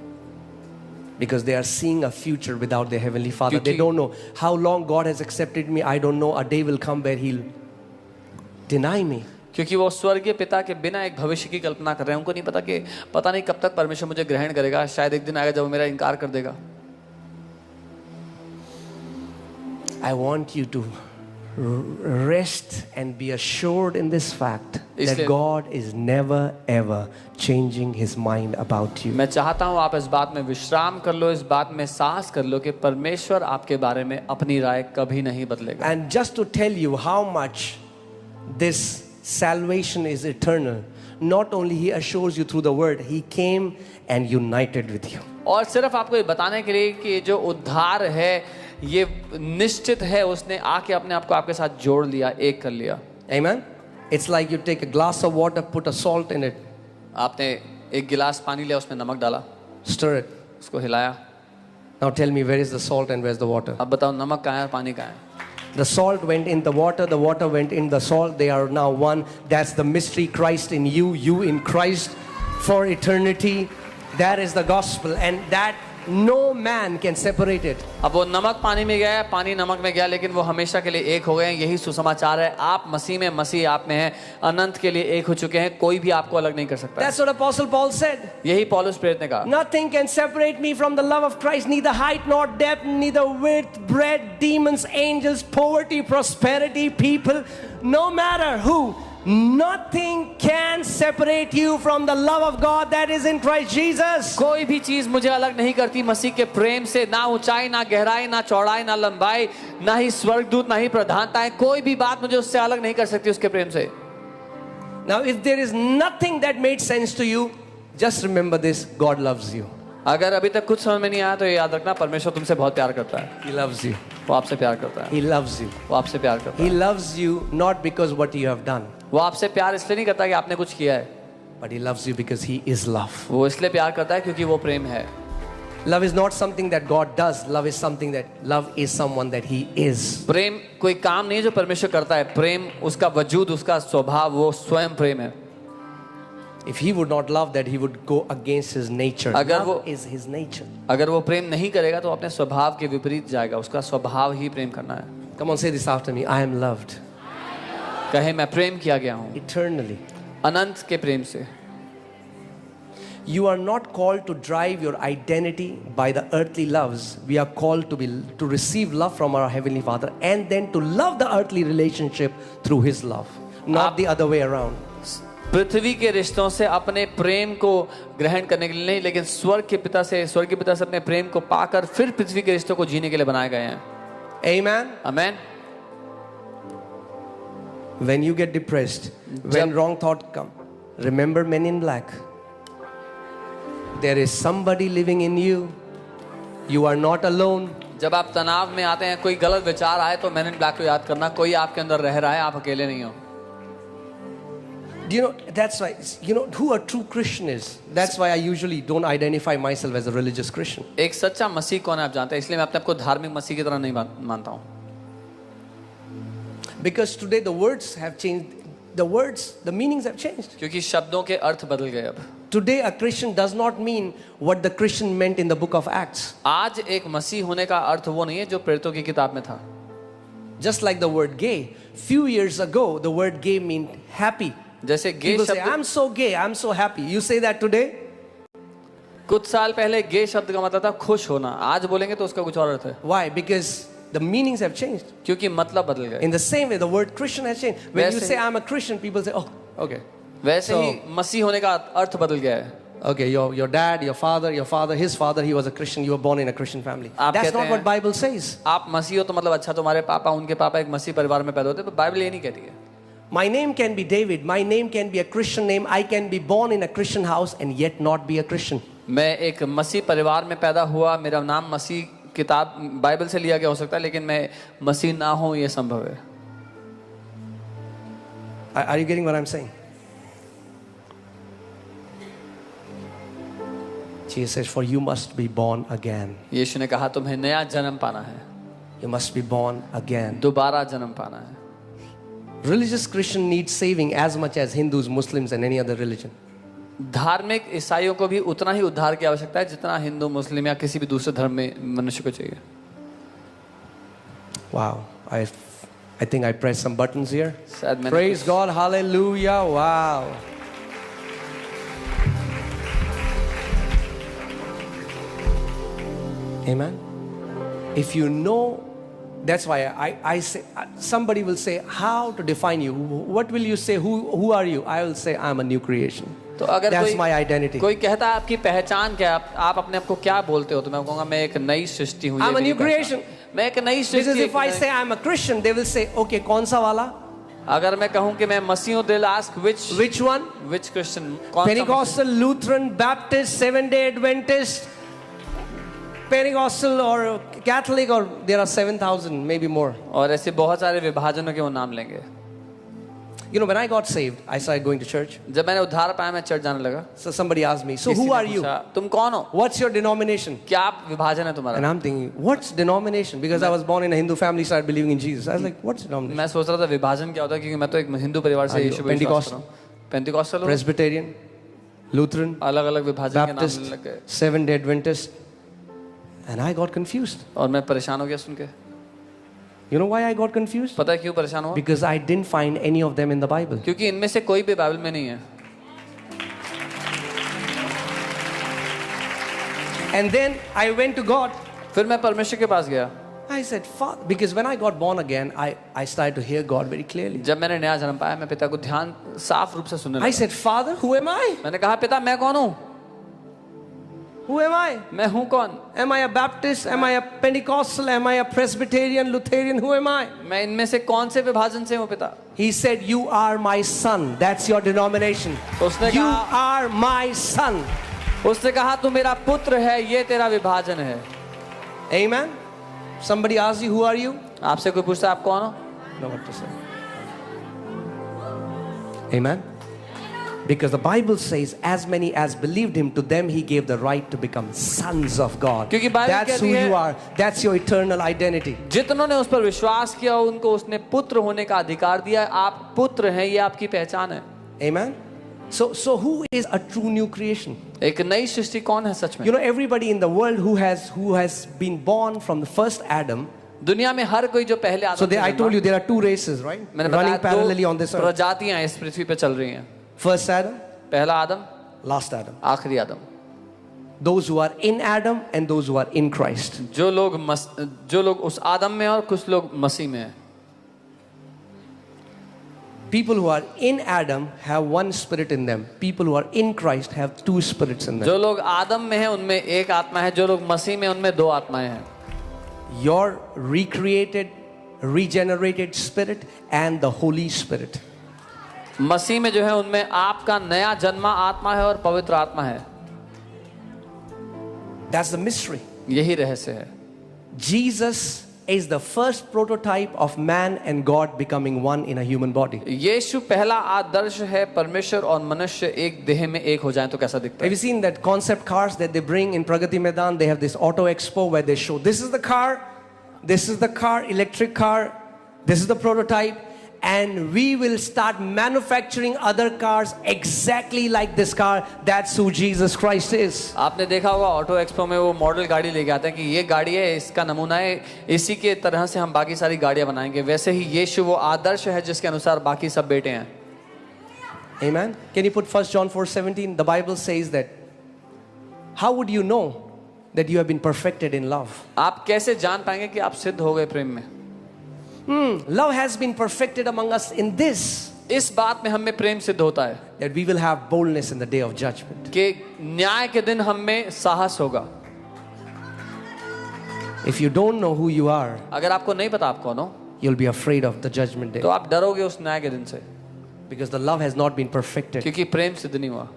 Because they are seeing a future without their heavenly Father. They क्योंकि- don't know how long God has accepted me. I don't know. A day will come where He'll deny me. क्योंकि वो स्वर्गीय पिता के बिना एक भविष्य की कल्पना कर रहे हैं। उनको नहीं पता कि पता नहीं कब तक परमेश्वर मुझे ग्रहण करेगा, शायद एक दिन आएगा जब वो मेरा इनकार कर देगा। I want you to rest and be assured in this fact that इसलिए- God is never ever changing his mind about you. मैं चाहता हूँ आप इस बात में विश्राम कर लो, इस बात में साहस कर लो कि परमेश्वर आपके बारे में अपनी राय कभी नहीं बदलेगा। And just to tell you how much this salvation is eternal, not only he assures you through the word, he came and united with you. और सिर्फ आपको ये बताने के लिए कि जो उद्धार है ये निश्चित है, उसने आके अपने आप को आपके साथ जोड़ लिया, एक कर लिया। Amen? It's like you take a glass of water, put a salt in it, आपने एक गिलास पानी लिया, उसमें नमक डाला, stir it. उसको हिलाया। Now tell me, where is the salt and where's the water? अब बताओ नमक कहाँ है और पानी कहाँ है? The salt went in the water went in the salt. They are now one. That's the mystery. Christ in you, you in Christ for eternity. That is the gospel, and that no man can separate it. अब वो नमक पानी में गया, पानी नमक में गया, लेकिन वो हमेशा के लिए एक हो गए हैं। यही सुसमाचार है। आप मसीह में, मसीह आप में है, अनंत के लिए एक हो चुके हैं। कोई भी आपको अलग नहीं कर सकता। That's what Apostle Paul said. यही पौलुस प्रेरित ने कहा। Nothing can separate me from the love of Christ, neither height nor depth, neither width, breadth, demons, angels, poverty, prosperity, people, no matter who. Nothing can separate you from the love of God that is in Christ Jesus. कोई भी चीज मुझे अलग नहीं करती मसीह के प्रेम से। ना ऊंचाई, ना गहराई, ना चौड़ाई, ना लंबाई, ना ही स्वर्गदूत, ना ही प्रधानताएं, कोई भी बात मुझे उससे अलग नहीं कर सकती उसके प्रेम से। Now, if there is nothing that made sense to you, just remember this: God loves you. अगर अभी तक कुछ समझ में नहीं आया तो ये याद रखना, परमेश्वर तुमसे बहुत प्यार करता है। He loves you. वो आपसे प्यार करता है। He loves you. वो आपसे प्यार करता He है। loves you not because what you have done, वो आपसे प्यार इसलिए नहीं करता कि आपने कुछ किया है, but He loves you because He is love. वो इसलिए प्यार करता है क्योंकि वो प्रेम है। Love is not something that God does. Love is something that love is someone that He is. प्रेम कोई काम नहीं है जो परमेश्वर करता है। प्रेम उसका वजूद, उसका स्वभाव, वो स्वयं प्रेम है। If He would not love that, He would go against His nature. अगर Love वो- is His nature. अगर वो प्रेम नहीं करेगा तो अपने स्वभाव के विपरीत जाएगा। उसका स्वभाव ही प्रेम करना है। Come on, say this after me. I am loved कहे मैं प्रेम किया गया हूँ eternally. अनंत के प्रेम से। You are not called to drive your identity by the earthly loves. We are called to receive love from our Heavenly Father and then to love the earthly relationship through His love, not the other way around. पृथ्वी के रिश्तों से अपने प्रेम को ग्रहण करने के लिए नहीं, लेकिन स्वर्ग के पिता से अपने प्रेम को पाकर फिर पृथ्वी के रिश्तों को जीने के लिए बनाए गए हैं। Amen. Amen. When you get depressed, when wrong thought come, remember Men in Black. There is somebody living in you. You are not alone. जब आप तनाव में आते हैं, कोई गलत विचार आए, तो मैन इन ब्लैक को याद करना, कोई आपके अंदर रह रहा है, आप अकेले नहीं हो। Do you know, that's why, you know who a true Christian is? That's why I usually don't identify myself as a religious Christian. एक सच्चा मसीह कौन है आप जानते हैं, इसलिए मैं अपने आप को धार्मिक मसीह की तरह नहीं मानता हूँ। Because today the words have changed. The meanings have changed. क्योंकि शब्दों के अर्थ बदल गए। अब Today a Christian does not mean what the Christian meant in the book of Acts. आज एक मसीह होने का अर्थ वो नहीं है जो प्रेरितों की किताब में था। Just like the word gay. Few years ago, the word gay meant happy. जैसे गे People say, शब्द I'm so gay, I'm so happy. You say that today? कुछ साल पहले गे शब्द का मतलब था खुश होना, आज बोलेंगे तो उसका कुछ और अर्थ है। Why? Because the meanings have changed. क्योंकि मतलब बदल गए। In the same way, the word Christian has changed. When you वैसे say he- I'm a Christian, people say, oh, okay. वैसे So- ही मसीह होने का अर्थ बदल गया है। Okay, your dad, your father, his father, he was a Christian. You were born in a Christian family. आप That's कहते not हैं- what Bible says. आप मसीह हो तो मतलब अच्छा, तुम्हारे पापा, उनके पापा एक मसीह परिवार में पैदा होते, पर बाइबल ये नहीं कहती है। My name can be David. My name can be a Christian name. I can be born in a Christian house and yet not be a Christian. मैं एक मसीह परिवार में पैदा हुआ, मेरा नाम मसीह किताब बाइबल से लिया गया हो सकता है, लेकिन मैं मसीह ना हूं ये संभव है। Are you getting what I'm saying? Jesus says, for you must be born again. यीशु ने कहा तुम्हें नया जन्म पाना है, You must be born again. दोबारा जन्म पाना है। Religious Christian needs saving as much as Hindus, Muslims and any other religion. धार्मिक ईसाइयों को भी उतना ही उद्धार की आवश्यकता है जितना हिंदू, मुस्लिम या किसी भी दूसरे धर्म में मनुष्य को चाहिए। Wow. I think I pressed some buttons here. शायद मैंने Praise God. Hallelujah. Wow. Amen. If you know That's why I say, somebody will say, how to define you? What will you say? Who are you? I will say, I'm a new creation. तो अगर That's my identity. कोई कहता है आपकी पहचान क्या है, आप अपने आप को क्या बोलते हो, तो मैं कहूँगा मैं एक नई सृष्टि हूँ. I'm a new creation. मैं एक नई Because Srishti. if I say I'm a Christian, they will say, okay, कौन सा वाला? अगर मैं कहूँ कि मैं मसीह हूँ, they'll ask Which one? which Christian, कौन सा Pentecostal, Lutheran, Baptist, Seventh-day Adventist, Pentecostal or Catholic, or there are 7,000, maybe more. और ऐसे बहुत सारे विभाजनों के वो नाम लेंगे. You know, when I got saved, I started going to church. जब मैंने उद्धार पाया मैं चर्च जाने लगा. So somebody asked me, so किसी who ने are you? पूछा, तुम कौन हो? What's your denomination? क्या आप विभाजन है तुम्हारा? And I'm thinking, what's denomination? Because I was born in a Hindu family, started believing in Jesus. I was like, what's denomination? मैं सोच रहा था विभाजन क्या होता है, क्योंकि मैं तो एक हिंदू परिवार से यीशु पर विश्वास करता हूँ. पेंटिकॉस्टल, Presbyterian, Lutheran, अलग-अलग विभाजन के नाम Baptist, लेने लग गए. Seventh-day Adventist. And I got confused. और मैं परेशान हो गया सुन के. You know why I got confused? पता है क्यों परेशान हुआ? Because I didn't find any of them in the Bible. क्योंकि इनमें से कोई भी बाइबल में नहीं है. And then I went to God. फिर मैं परमेश्वर के पास गया. I said, Father, because when I got born again, I started to hear God very clearly. जब मैंने नया जन्म पाया, मैं पिता को ध्यान साफ रूप से सुनने I लगा. said, Father, who am I? मैंने कहा पिता मैं कौन हूँ? Who am I? मैं हूँ कौन? Am I a Baptist? Am I a Pentecostal? Am I a Presbyterian, Lutheran? Who am I? मैं इनमें से कौन से विभाजन से हूँ पिता? He said, you are my son. That's your denomination. उसने You कहा, are my son. उसने कहा तू मेरा पुत्र है, ये तेरा विभाजन है. Amen. Somebody asks you, who are you? आपसे कोई पूछता है आप कौन हो? Know what to say. Amen. Because the Bible says, as many as believed him, to them he gave the right to become sons of God. क्योंकि Bible That's who कहती है, you are. That's your eternal identity. जितनों ने उस पर विश्वास किया उनको उसने पुत्र होने का अधिकार दिया. आप पुत्र हैं, ये आपकी पहचान है. Amen. So who is a true new creation? एक नई सृष्टि कौन है सच में? You know, everybody in the world who has been born from the first Adam. दुनिया में हर कोई जो पहले आदम So से I जन्मा, told you there are two races, right? मैंने Running बताया parallelly on दो this earth. प्रजातियां इस पृथ्वी पे चल रही हैं. First Adam, पहला आदम, last Adam. आखिरी आदम. Those who are in Adam and those who are in Christ. जो लोग उस आदम में और कुछ लोग मसीह में हैं. People who are in Adam have one spirit in them. People who are in Christ have two spirits in them. जो लोग आदम में हैं उनमें एक आत्मा है, जो लोग मसीह में उनमें दो आत्माएं हैं. Your recreated, regenerated spirit and the Holy Spirit. मसीह में जो है उनमें आपका नया जन्मा आत्मा है और पवित्र आत्मा है. That's the mystery. यही रहस्य है. Jesus is the first prototype of man and God becoming one in a human body. यीशु पहला आदर्श है परमेश्वर और मनुष्य एक देह में एक हो जाएं तो कैसा दिखता Have है. you seen that concept cars that they bring in Pragati Maidan? They have this auto expo where they show this is the car, electric car, this is the prototype, and we will start manufacturing other cars exactly like this car. That's who Jesus Christ is. आपने देखा होगा auto expo में वो model गाड़ी लेके आते हैं कि ये गाड़ी है, इसका नमूना है, इसी के तरह से हम बाकी सारी गाड़ियां बनाएंगे. वैसे ही यीशु वो आदर्श है जिसके अनुसार बाकी सब बेटे हैं. Amen. Can you put 1 John 4:17? The Bible says that. How would you know that you have been perfected in love? आप कैसे जान पाएंगे कि आप सिद्ध हो गए प्रेम में? Love has been perfected among us in this, इस बात में हम में प्रेम सिद्ध होता है that we will have boldness in the day of judgment. कि न्याय के दिन हम में साहस होगा. If you don't know who you are, अगर आपको नहीं पता आप कौन हो, you'll be afraid of the judgment day. तो आप डरोगे उस न्याय के दिन से, Because the love has not been perfected. क्योंकि प्रेम सिद्ध नहीं हुआ.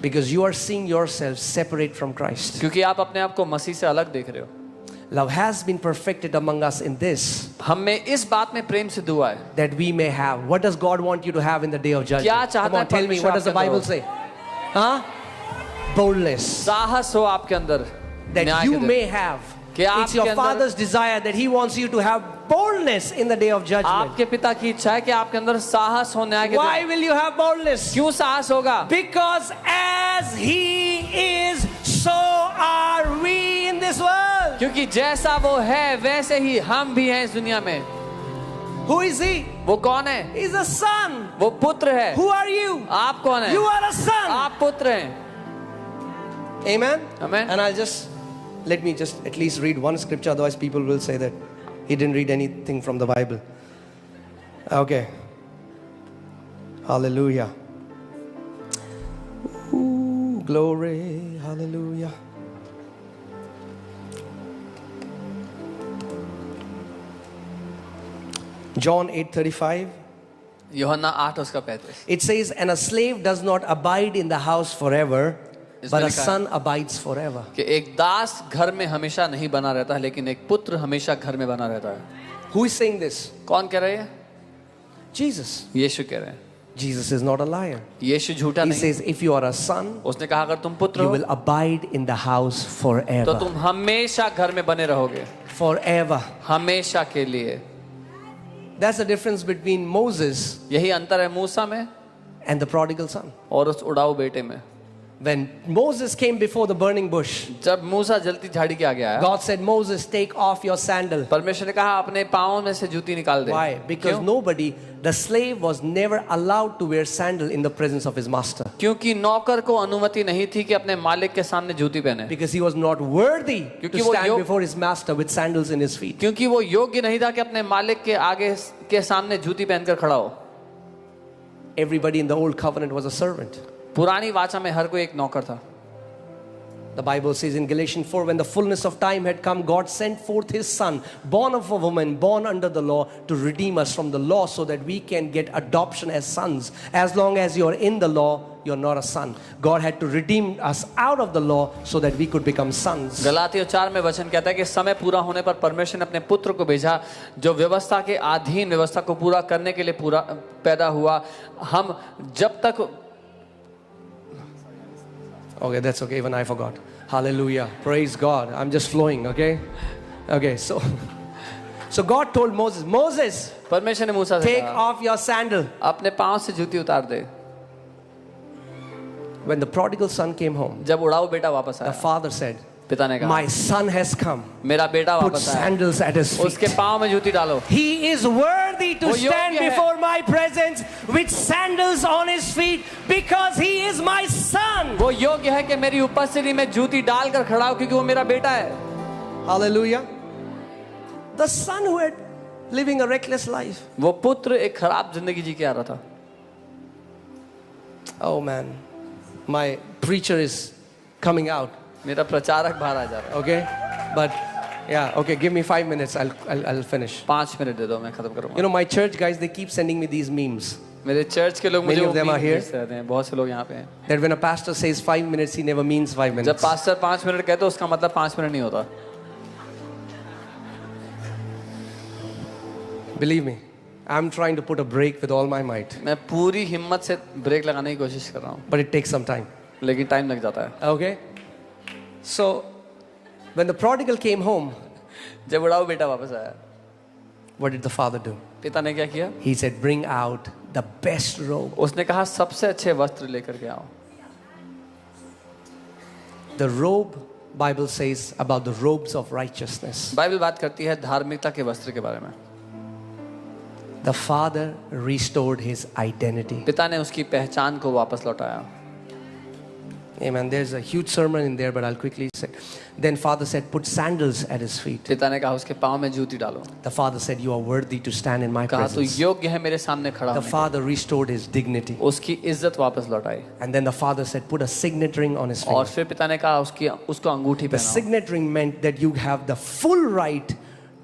Because you are seeing yourself separate from Christ. क्योंकि आप अपने आप को मसीह से अलग देख रहे हो. Love has been perfected among us in this, हम में इस बात में प्रेम सिद्ध हुआ है. that we may have. What does God want you to have in the day of क्या judgment? चाहता Come on, है tell me. परमेश्वर What does the आपके Bible अंदर? say? Huh? Boldness. साहस हो आपके अंदर That न्याय you के दिन. may have. कि It's आपके your अंदर- Father's desire that He wants you to have boldness in the day of judgment. आपके पिता की इच्छा है कि आपके अंदर साहस हो न्याय के दिन. Why will you have boldness? क्यों साहस होगा? Because as He is, so are we in this world. क्योंकि जैसा वो है वैसे ही हम भी हैं इस दुनिया में. Who is He? वो कौन है? He's a son. वो पुत्र है. Who are you? आप कौन है? You are a son. आप पुत्र हैं. Amen. Amen. And I'll just let me just at least read one scripture, otherwise people will say that he didn't read anything from the Bible. Okay. Hallelujah. Ooh, glory. Hallelujah. John 8:35. यूहन्ना 8 उसका 35। It says, and a slave does not abide in the house forever, but a son abides forever. कि एक दास घर में हमेशा नहीं बना रहता है, लेकिन एक पुत्र हमेशा घर में बना रहता है। Who is saying this? कौन कह रहे हैं? Jesus. यीशु कह रहे हैं। Jesus is not a liar. यीशु झूठा He नहीं। says, if you are a son, उसने कहा अगर तुम पुत्र you हो will abide in the house तो forever. तुम हमेशा घर में बने रहोगे, Forever. हमेशा के लिए। That's the difference between Moses यही अंतर है मूसा में and the prodigal son. और उस उड़ाऊ बेटे में। When Moses came before the burning bush, जब मूसा जलती झाड़ी के आगे आया, God said, Moses, take off your sandal. परमेश्वर ने कहा अपने पाँव में से जूती निकाल दे। Why? Because क्यों? nobody, the slave was never allowed to wear sandal in the presence of his master. क्योंकि नौकर को अनुमति नहीं थी कि अपने मालिक के सामने जूती पहने, Because he was not worthy to क्योंकि वो stand before his master with sandals in his feet. क्योंकि वो योग्य नहीं था कि अपने मालिक के आगे के सामने जूती पहनकर खड़ा हो। Everybody in the old covenant was a servant. पुरानी वाचा में हर कोई एक नौकर था। The Bible says in Galatians 4, when the fullness of time had come, God sent forth his son, born of a woman, born under the law, to redeem us from the law so that we can get adoption as sons. As long as you're in the law, you're not a son. God had to redeem us out of the law so that we could become sons. गलातियों 4 में वचन कहता है कि समय पूरा होने पर परमेश्वर ने अपने पुत्र को भेजा, जो व्यवस्था के अधीन व्यवस्था को पूरा करने के लिए पूरा पैदा हुआ। हम जब तक Okay, that's okay. Even I forgot. Hallelujah. Praise God. I'm just flowing, okay? Okay, so God told Moses, Moses, परमेश्वर ने मूसा से take कहा, off your sandal. अपने पाँव से जूती उतार दे। When the prodigal son came home, जब उड़ाऊ बेटा वापस the आया, father said, पिता ने कहा my son has come. मेरा बेटा Put वापस आया, sandals at his उसके feet. पाँव में जूती डालो। He is worthy to वो stand योग्य है। before my presence with sandals on his feet because he is my son. वो योग्य है कि मेरी उपस्थिति में जूती डालकर खड़ा हो, क्योंकि वो मेरा बेटा है। Hallelujah. The son who had living a reckless life. वो पुत्र एक खराब जिंदगी जी के आ रहा था। Oh man, my preacher is coming out. मेरा प्रचारक बाहर आ जा रहा है। Okay, but yeah, okay, give me 5 minutes. I'll finish. 5 minute दे दो, मैं खत्म करूंगा। You know, my church guys, they keep sending me these memes मेरे चर्च के लोग मुझे Many वो of them are memes here. भेजते रहते हैं। बहुत से लोग यहाँ पे हैं। that when a pastor says 5 minutes, he never means 5 जब minutes. पास्टर 5 मिनट कहते उसका मतलब 5 मिनट नहीं होता। Believe me, I'm trying to put a break with all my might, मैं पूरी हिम्मत से ब्रेक लगाने की कोशिश कर रहा हूँ, but it takes some time. लेकिन टाइम लग जाता है। Okay, so when the prodigal came home, जब उड़ाऊ बेटा वापस आया, what did the father do? पिता ने क्या किया? He said, bring out the best robe. उसने कहा सबसे अच्छे वस्त्र लेकर के आओ। The robe, Bible says about the robes of righteousness. Bible बात करती है धार्मिकता के वस्त्र के बारे में। The father restored his identity. पिता ने उसकी पहचान को वापस लौटाया। Amen. There's a huge sermon in there, but I'll quickly say. Then father said, put sandals at his feet. पिता ने कहा उसके पाँव में जूती डालो। The father said, you are worthy to stand in my कहा तू presence. योग्य है मेरे सामने खड़ा The होने father restored his dignity. की। उसकी इज्जत वापस लौटाई। And then the father said, put a signet ring on his और finger. फिर पिता ने कहा उसको अंगूठी The पहनाओ। signet ring meant that you have the full right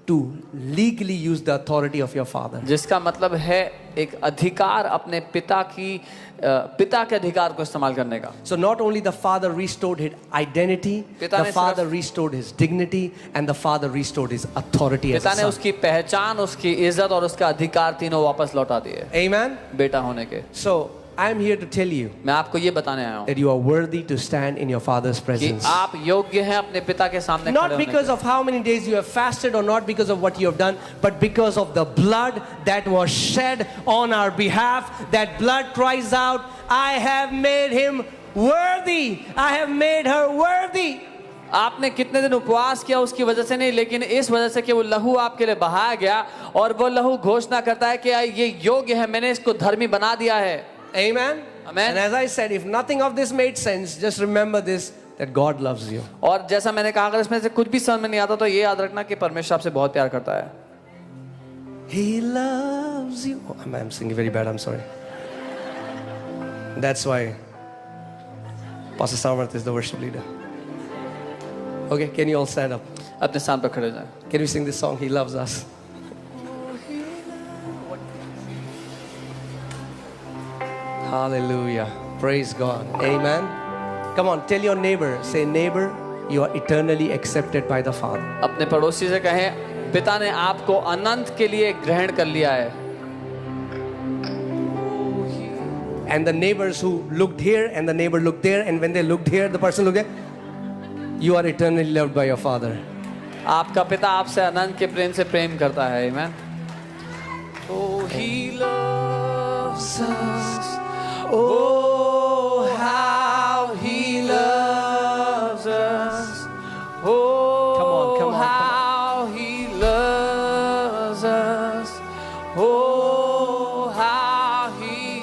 to legally use the authority of your father. जिसका मतलब है एक अधिकार अपने पिता के अधिकार को इस्तेमाल करने का। So not only the father restored his identity, पिता the ने father restored his dignity, and the father restored his authority as पिता a ने son. उसकी पहचान, उसकी इज्जत और उसका अधिकार तीनों वापस लौटा दिए Amen. बेटा होने के। So I am here to tell you मैं आपको ये बताने आया हूँ that you are worthy to stand in your father's कि presence. आप योग्य हैं अपने पिता के सामने खड़े Not होने because के। of how many days you have fasted or not because of what you have done, but because of the blood that was shed on our behalf. That blood cries out, I have made him worthy. I have made her worthy. आपने कितने दिन उपवास किया उसकी वजह से नहीं, लेकिन इस वजह से कि वो लहू आपके लिए बहाया गया और वो लहू घोषणा करता है कि ये योग्य है, मैंने इसको धर्मी बना दिया है। Amen. Amen. And as I said, if nothing of this made sense, just remember this. that God loves you. और जैसा मैंने कहा, अगर इसमें से कुछ भी समझ में नहीं आता तो ये याद रखना कि परमेश्वर आपसे बहुत प्यार करता है. He loves you. Oh, I'm singing very bad, I'm sorry. That's why Pastor Samarth is the worship leader. Okay, can you all stand up? अपने स्थान पर खड़े हो जाएं. Can we sing this song, He Loves Us? Hallelujah. Praise God. Amen. Come on, tell your neighbor, say, neighbor, you are eternally accepted by the Father. अपने पड़ोसी से कहें, पिता ने आपको अनंत के लिए ग्रहण कर लिया है. And the neighbors who looked here and the neighbor looked there, and when they looked here, the person looked there, you are eternally loved by your Father. आपका पिता आपसे अनंत के प्रेम से प्रेम करता है. Amen. Oh, He loves us. Oh, how He loves us. Oh, Come on. how He loves us. Oh, how He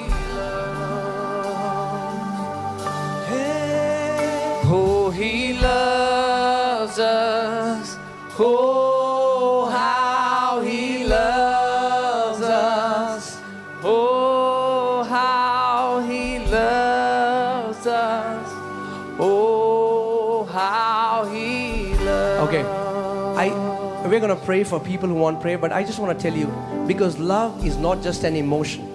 loves. Oh, He loves us. Oh, how He loves us. Oh, how He loves us. Oh, how He loves. Okay, we're going to pray for people who want prayer, but I just want to tell you, because love is not just an emotion.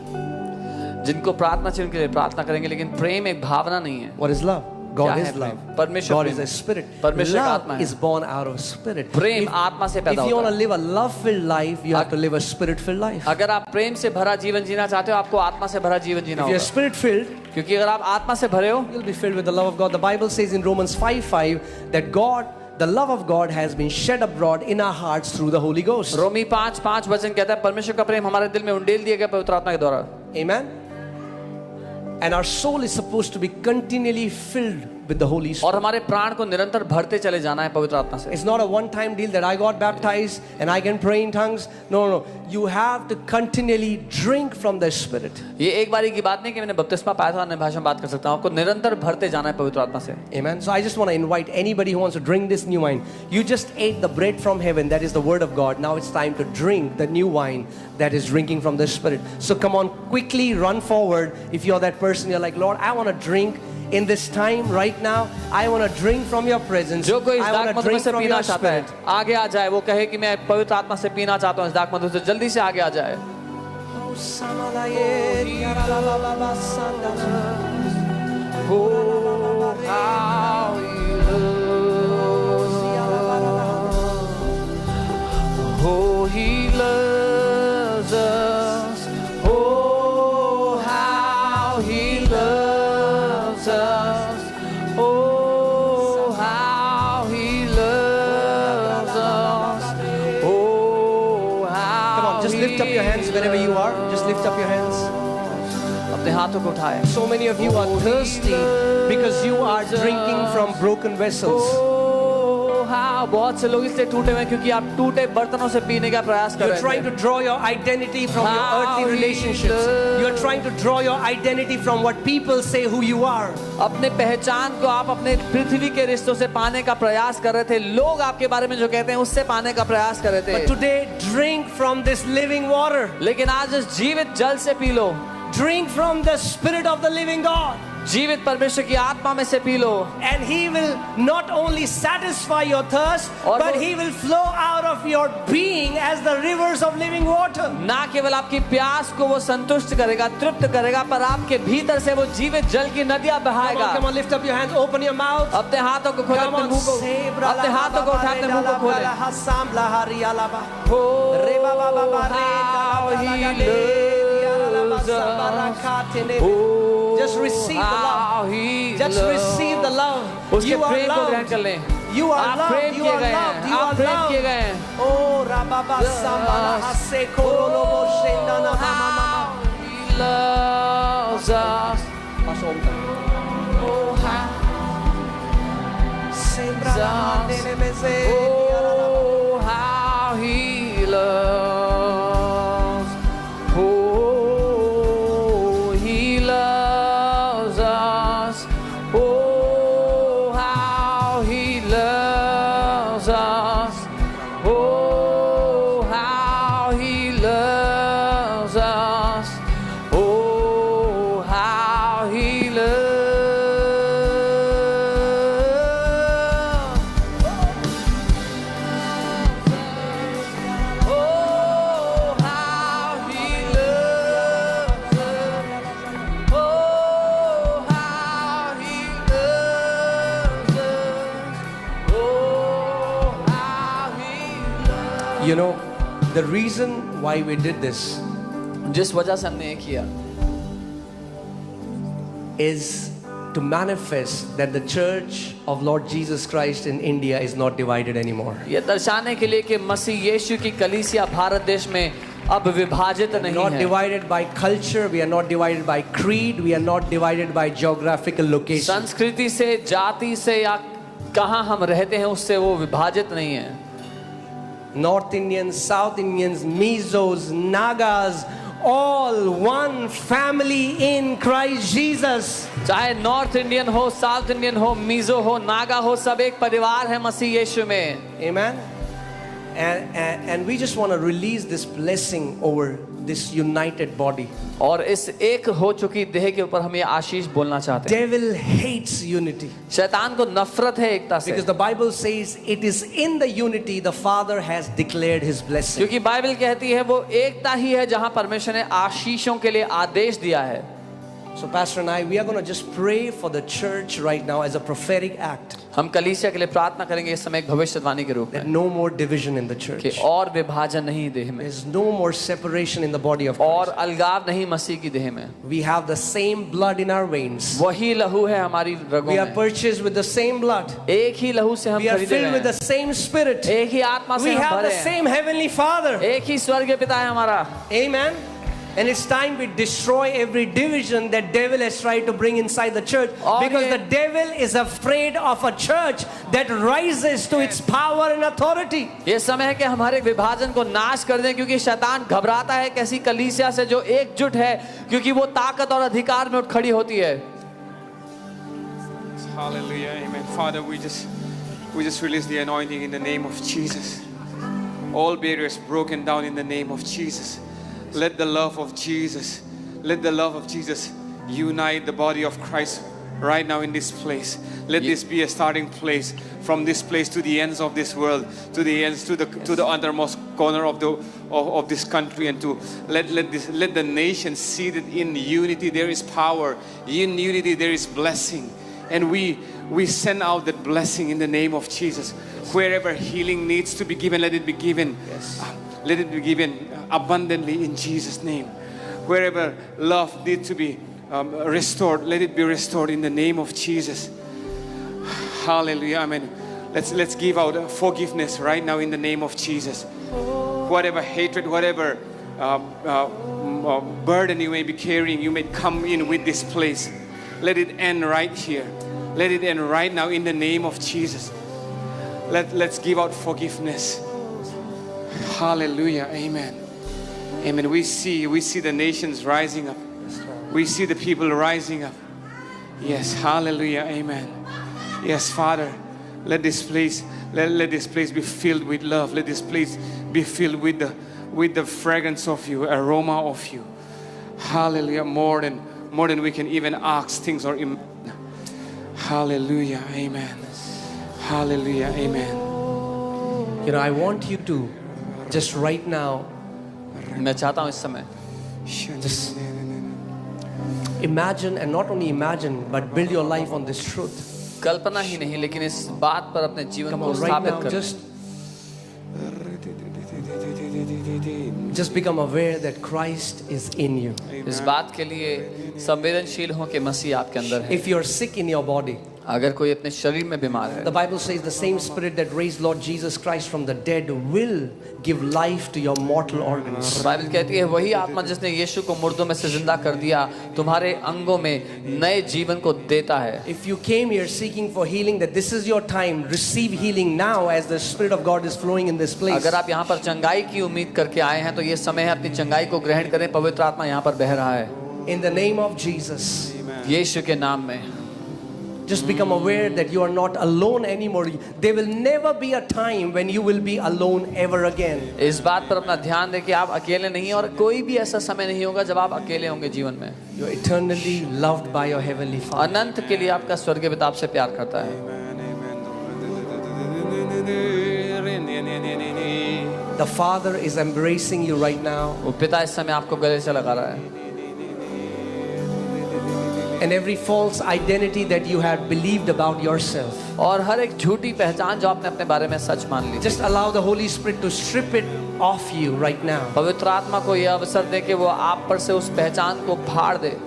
जिनको प्रार्थना चाहिए उनके लिए प्रार्थना करेंगे, लेकिन प्रेम एक भावना नहीं है. What is love? क्या God है is love. प्रेम? परमेश्वर God प्रेम is a है. spirit. परमेश्वर का Love आत्मा है. is born out of spirit. Prem If- आत्मा से पैदा If you want होता to है. live a love-filled life, you have to live a spirit-filled life. अगर आप प्रेम से भरा जीवन जीना चाहते हो, आपको आत्मा से भरा जीवन जीना If you're होगा. spirit-filled, क्योंकि अगर आप आत्मा से भरे हो, you'll be filled with the love of God. The Bible says in Romans 5:5 that the love of God has been shed abroad in our hearts through the Holy Ghost. रोमी 5:5 वचन कहता है, परमेश्वर का प्रेम हमारे दिल में उंडेल दिया गया पवित्र आत्मा के द्वारा. Amen? And our soul is supposed to be continually filled with the Holy और Spirit. हमारे प्राण को निरंतर भरते चले जाना है पवित्र आत्मा से. It's not a one-time deal that I got baptized and I can pray in tongues. No. You have to continually drink from the Spirit. ये एक बारी की बात नहीं कि मैंने बपतिस्मा पाया था, अन्य भाषा में बात कर सकता हूँ. आपको निरंतर भरते जाना है पवित्र आत्मा से. Amen. So I just want to invite anybody who wants to drink this new wine. You just ate the bread from heaven, that is the word of God. Now it's time to drink the new wine that is drinking from the Spirit. So come on, quickly run forward. If you're that person, you're like, Lord, I want to drink in this time right now. I want to drink from your presence. जो कोई इस I दाख want to मधु में drink से from पीना your चाहता है, Spirit. आगे आ जाए. वो कहे कि मैं पवित्र आत्मा से पीना चाहता हूँ इस दाख मधु से, जल्दी से आगे आ जाए. Oh, how He loves. Oh, He loves us. Oh, how He loves us. Oh, how He loves us. Oh, how. Come on, just lift up your hands wherever you are. Just lift up your hands. अपने हाथों को उठाए. So many of you are thirsty because you are drinking from broken vessels. Oh, हाँ, बहुत से लोग इसलिए टूटे हुए हैं क्योंकि आप टूटे बर्तनों से पीने का प्रयास कर You're रहे trying to हैं. draw your identity from your How earthly He relationships. loves. You're trying to draw your identity from what people say who you are. अपने पहचान को आप अपने पृथ्वी के रिश्तों से पाने का प्रयास कर रहे थे. लोग आपके बारे में जो कहते हैं उससे पाने का प्रयास कर रहे But थे. today, drink from this living water. लेकिन आज इस जीवित जल से P low. Drink from the Spirit of the living God. जीवित परमेश्वर की आत्मा में से P low. And He will not only satisfy your thirst, और but वो- He will flow out of your being as the rivers of living water. ना केवल आपकी प्यास को वो संतुष्ट करेगा, तृप्त करेगा, पर आपके भीतर से वो जीवित जल की नदियां बहाएगा. Come on, lift up your hands, open your mouth. अपने हाथों को खोले, Come अपने on, मुंह को, अपने हाथों को उठा, अपने मुंह को खोले. Oh, how He loves us. Oh, Just receive the how love. He Just loves. receive the love. उसके You are प्रेम को ग्रहण कर loved. लें. You are आप loved. प्रेम You किए are गए loved. हैं. You आप are प्रेम किए loved. गए हैं. Oh, Rababa Sambala Hase Korolobo Shendana Mama. He loves us. Oh, how Sembra la Mandele Meze. Oh, how He loves. Oh, He loves us. Oh, how You know, the reason why we did this जिस वजह से हमने ये किया is to manifest that the Church of Lord Jesus Christ in India is not divided anymore. ये दर्शाने के लिए कि मसीह यीशु की कलीसिया भारत देश में अब विभाजित नहीं Not है। divided by culture, we are not divided by creed, we are not divided by geographical location. संस्कृति से, जाति से या कहाँ हम रहते हैं उससे वो विभाजित नहीं है। North Indians, South Indians, Mizos, Nagas, all one family in Christ Jesus. चाहे नॉर्थ इंडियन हो, साउथ इंडियन हो, मीजो हो, नागा हो, सब एक परिवार है मसीह यीशु में। Amen. And we just want to release this blessing over this united body. और इस एक हो चुकी देह के ऊपर हम ये आशीष बोलना चाहते हैं। Devil hates unity शैतान को नफरत है एकता से, because the Bible says it is in the unity the Father has declared his blessing. क्योंकि बाइबल कहती है वो एकता ही है जहां परमेश्वर ने आशीषों के लिए आदेश दिया है। So Pastor and I, we are going to just pray for the church right now as a prophetic act. हम कलीसिया के लिए प्रार्थना करेंगे इस समय एक भविष्यवाणी के रूप That में no more division in the कि church. और विभाजन नहीं देह में, There's no more separation in the body of और Christ. अलगाव नहीं मसीह की देह में। We have the same blood in our veins. वही लहू है हमारी रगों We are में, purchased with the same blood. एक ही लहू से हम We are खरीदे filled with गए the same spirit. हैं, एक ही आत्मा से We हम have the भरे हैं, same heavenly Father. एक ही स्वर्गीय पिता है हमारा। Amen. And it's time we destroy every division that devil has tried to bring inside the church, और because ये- the devil is afraid of a church that rises to its power and authority. ये समय है कि हमारे विभाजन को नाश कर दें, क्योंकि शैतान घबराता है कैसी कलीसिया से जो एकजुट है, क्योंकि वो ताकत और अधिकार में उठ खड़ी होती है। Hallelujah, amen. Father, we just release the anointing in the name of Jesus. All barriers broken down in the name of Jesus. Let the love of Jesus unite the body of Christ right now in this place. Let this be a starting place, from this place to the ends of this world, to the uttermost corner of this country, and to let the nation seated in unity. There is power in unity. There is blessing, and we send out that blessing in the name of Jesus. Wherever healing needs to be given, let it be given. Yes. Let it be given abundantly in Jesus' name. Wherever love needs to be restored, let it be restored in the name of Jesus. Hallelujah, amen. Let's give out forgiveness right now in the name of Jesus. Whatever hatred, whatever burden you may be carrying, you may come in with this place. Let it end right here. Let it end right now in the name of Jesus. Let's give out forgiveness. Hallelujah, amen. Amen. We see the nations rising up. We see the people rising up. Yes, hallelujah, amen. Yes, Father, let this place be filled with love. Let this place be filled with the fragrance of you, aroma of you. Hallelujah, more than we can even ask things or imagine. Hallelujah, amen. Hallelujah, amen. You know, I want you to just right now मैं चाहता हूँ इस समय just imagine, and not only imagine, but build your life on this truth. कल्पना ही नहीं लेकिन इस बात पर अपने जीवन Come को on, right स्थापित now, करें। just become aware that Christ is in you. इस बात के लिए संवेदनशील हो कि मसीह आपके अंदर है। If you're sick in your body, अगर कोई अपने शरीर में बीमार है, the Bible says the same spirit that raised Lord Jesus Christ from the dead will give life to your mortal organs. Bible कहती है वही आत्मा जिसने यीशु को मुर्दों में से जिंदा कर दिया तुम्हारे अंगों में नए जीवन को देता है। If you came here seeking for healing, that this is your time, receive healing now as the Spirit of God is flowing in this place. अगर आप यहाँ पर चंगाई की उम्मीद करके आए हैं तो ये समय है अपनी चंगाई को ग्रहण करें। पवित्र आत्मा यहाँ पर बह रहा है In the name of Jesus. यीशु के नाम में। Just become aware that you are not alone anymore. There will never be a time when you will be alone ever again. इस बात पर अपना ध्यान दें कि आप अकेले नहीं हैं और कोई भी ऐसा समय नहीं होगा जब आप अकेले होंगे जीवन में। You are eternally loved by your heavenly Father. अनंत के लिए आपका स्वर्गीय पिता आपसे प्यार करता है। The Father is embracing you right now. वो पिता इस समय आपको गले से लगा रहा है। And every false identity that you had believed about yourself, और हर एक झूठी पहचान जो आपने अपने बारे में सच मान ली, just allow the Holy Spirit to strip it off you right now. पवित्र आत्मा को यह अवसर दे कि वो आप पर से उस पहचान को फाड़ दे।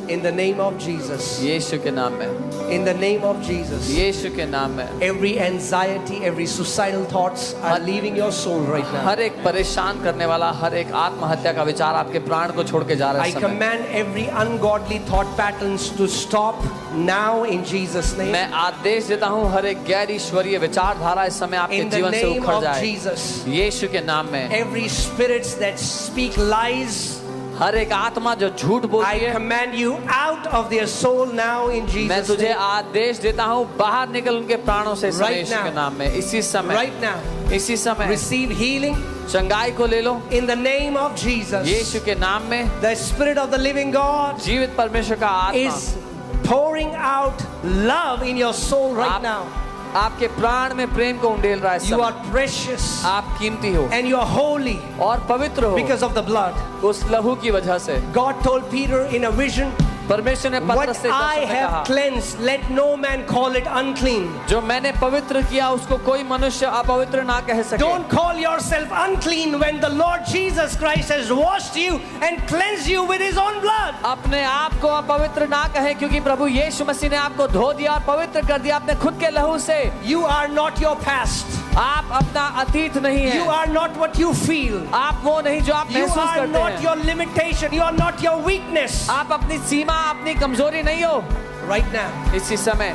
In the name of Jesus. यीशु के नाम में, In the name of Jesus. यीशु के नाम में। Every anxiety, every suicidal thoughts are leaving your soul right now. हर एक परेशान करने वाला, हर एक आत्महत्या का विचार आपके प्राण को छोड़ के जा रहा है I इस समय। command every ungodly thought patterns to stop now in Jesus' name. मैं आदेश देता हूँ हर एक गैर ईश्वरीय विचारधारा इस समय आपके In the जीवन से name उखड़ of जाए Jesus. यीशु के नाम में। Every spirits that speak lies, हर एक आत्मा जो झूठ बोलती I है, command you out of their soul now in मैं Jesus' तुझे name. आदेश देता हूँ बाहर निकल उनके प्राणों से Right यीशु now. के नाम में। इसी समय, Right now, इसी समय receive healing चंगाई को ले लो in the name of Jesus. यीशु के नाम में। The Spirit of the living God जीवित परमेश्वर का आत्मा is pouring out love in your soul right आप- now. आपके प्राण में प्रेम को उंडेल रहा है इस You समय। are precious आप कीमती हो and you are holy और पवित्र हो because of the blood. उस लहू की वजह से। God told Peter in a vision, परमेश्वर ने what पतरस से I दर्शन में have कहा, cleansed, let no man call it unclean. जो मैंने पवित्र किया उसको कोई मनुष्य अपवित्र ना कह सके। Don't call yourself unclean when the Lord Jesus Christ has washed you and cleansed you with his own blood. अपने आप को अपवित्र ना कहें क्योंकि प्रभु यीशु मसीह ने आपको धो दिया और पवित्र कर दिया अपने खुद के लहू से। You are not your past. आप अपना अतीत नहीं You है, are not what you feel. आप वो नहीं जो आप You महसूस are करते not हैं। your limitation. You are not your weakness. आप अपनी सीमा, अपनी कमजोरी नहीं हो Right now. इसी समय।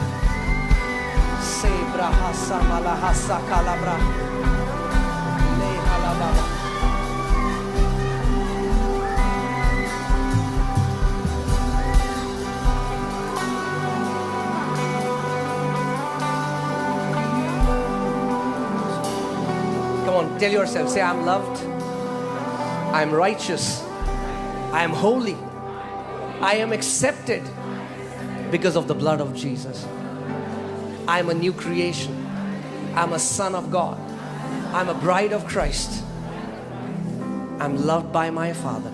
Se braha samala hasa kalabra. Le halababa. Come on, tell yourself, say, I'm loved, I'm righteous, I am holy, I am accepted because of the blood of Jesus. I am a new creation. I'm a son of God. I'm a bride of Christ. I'm loved by my Father.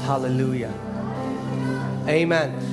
Hallelujah. Amen.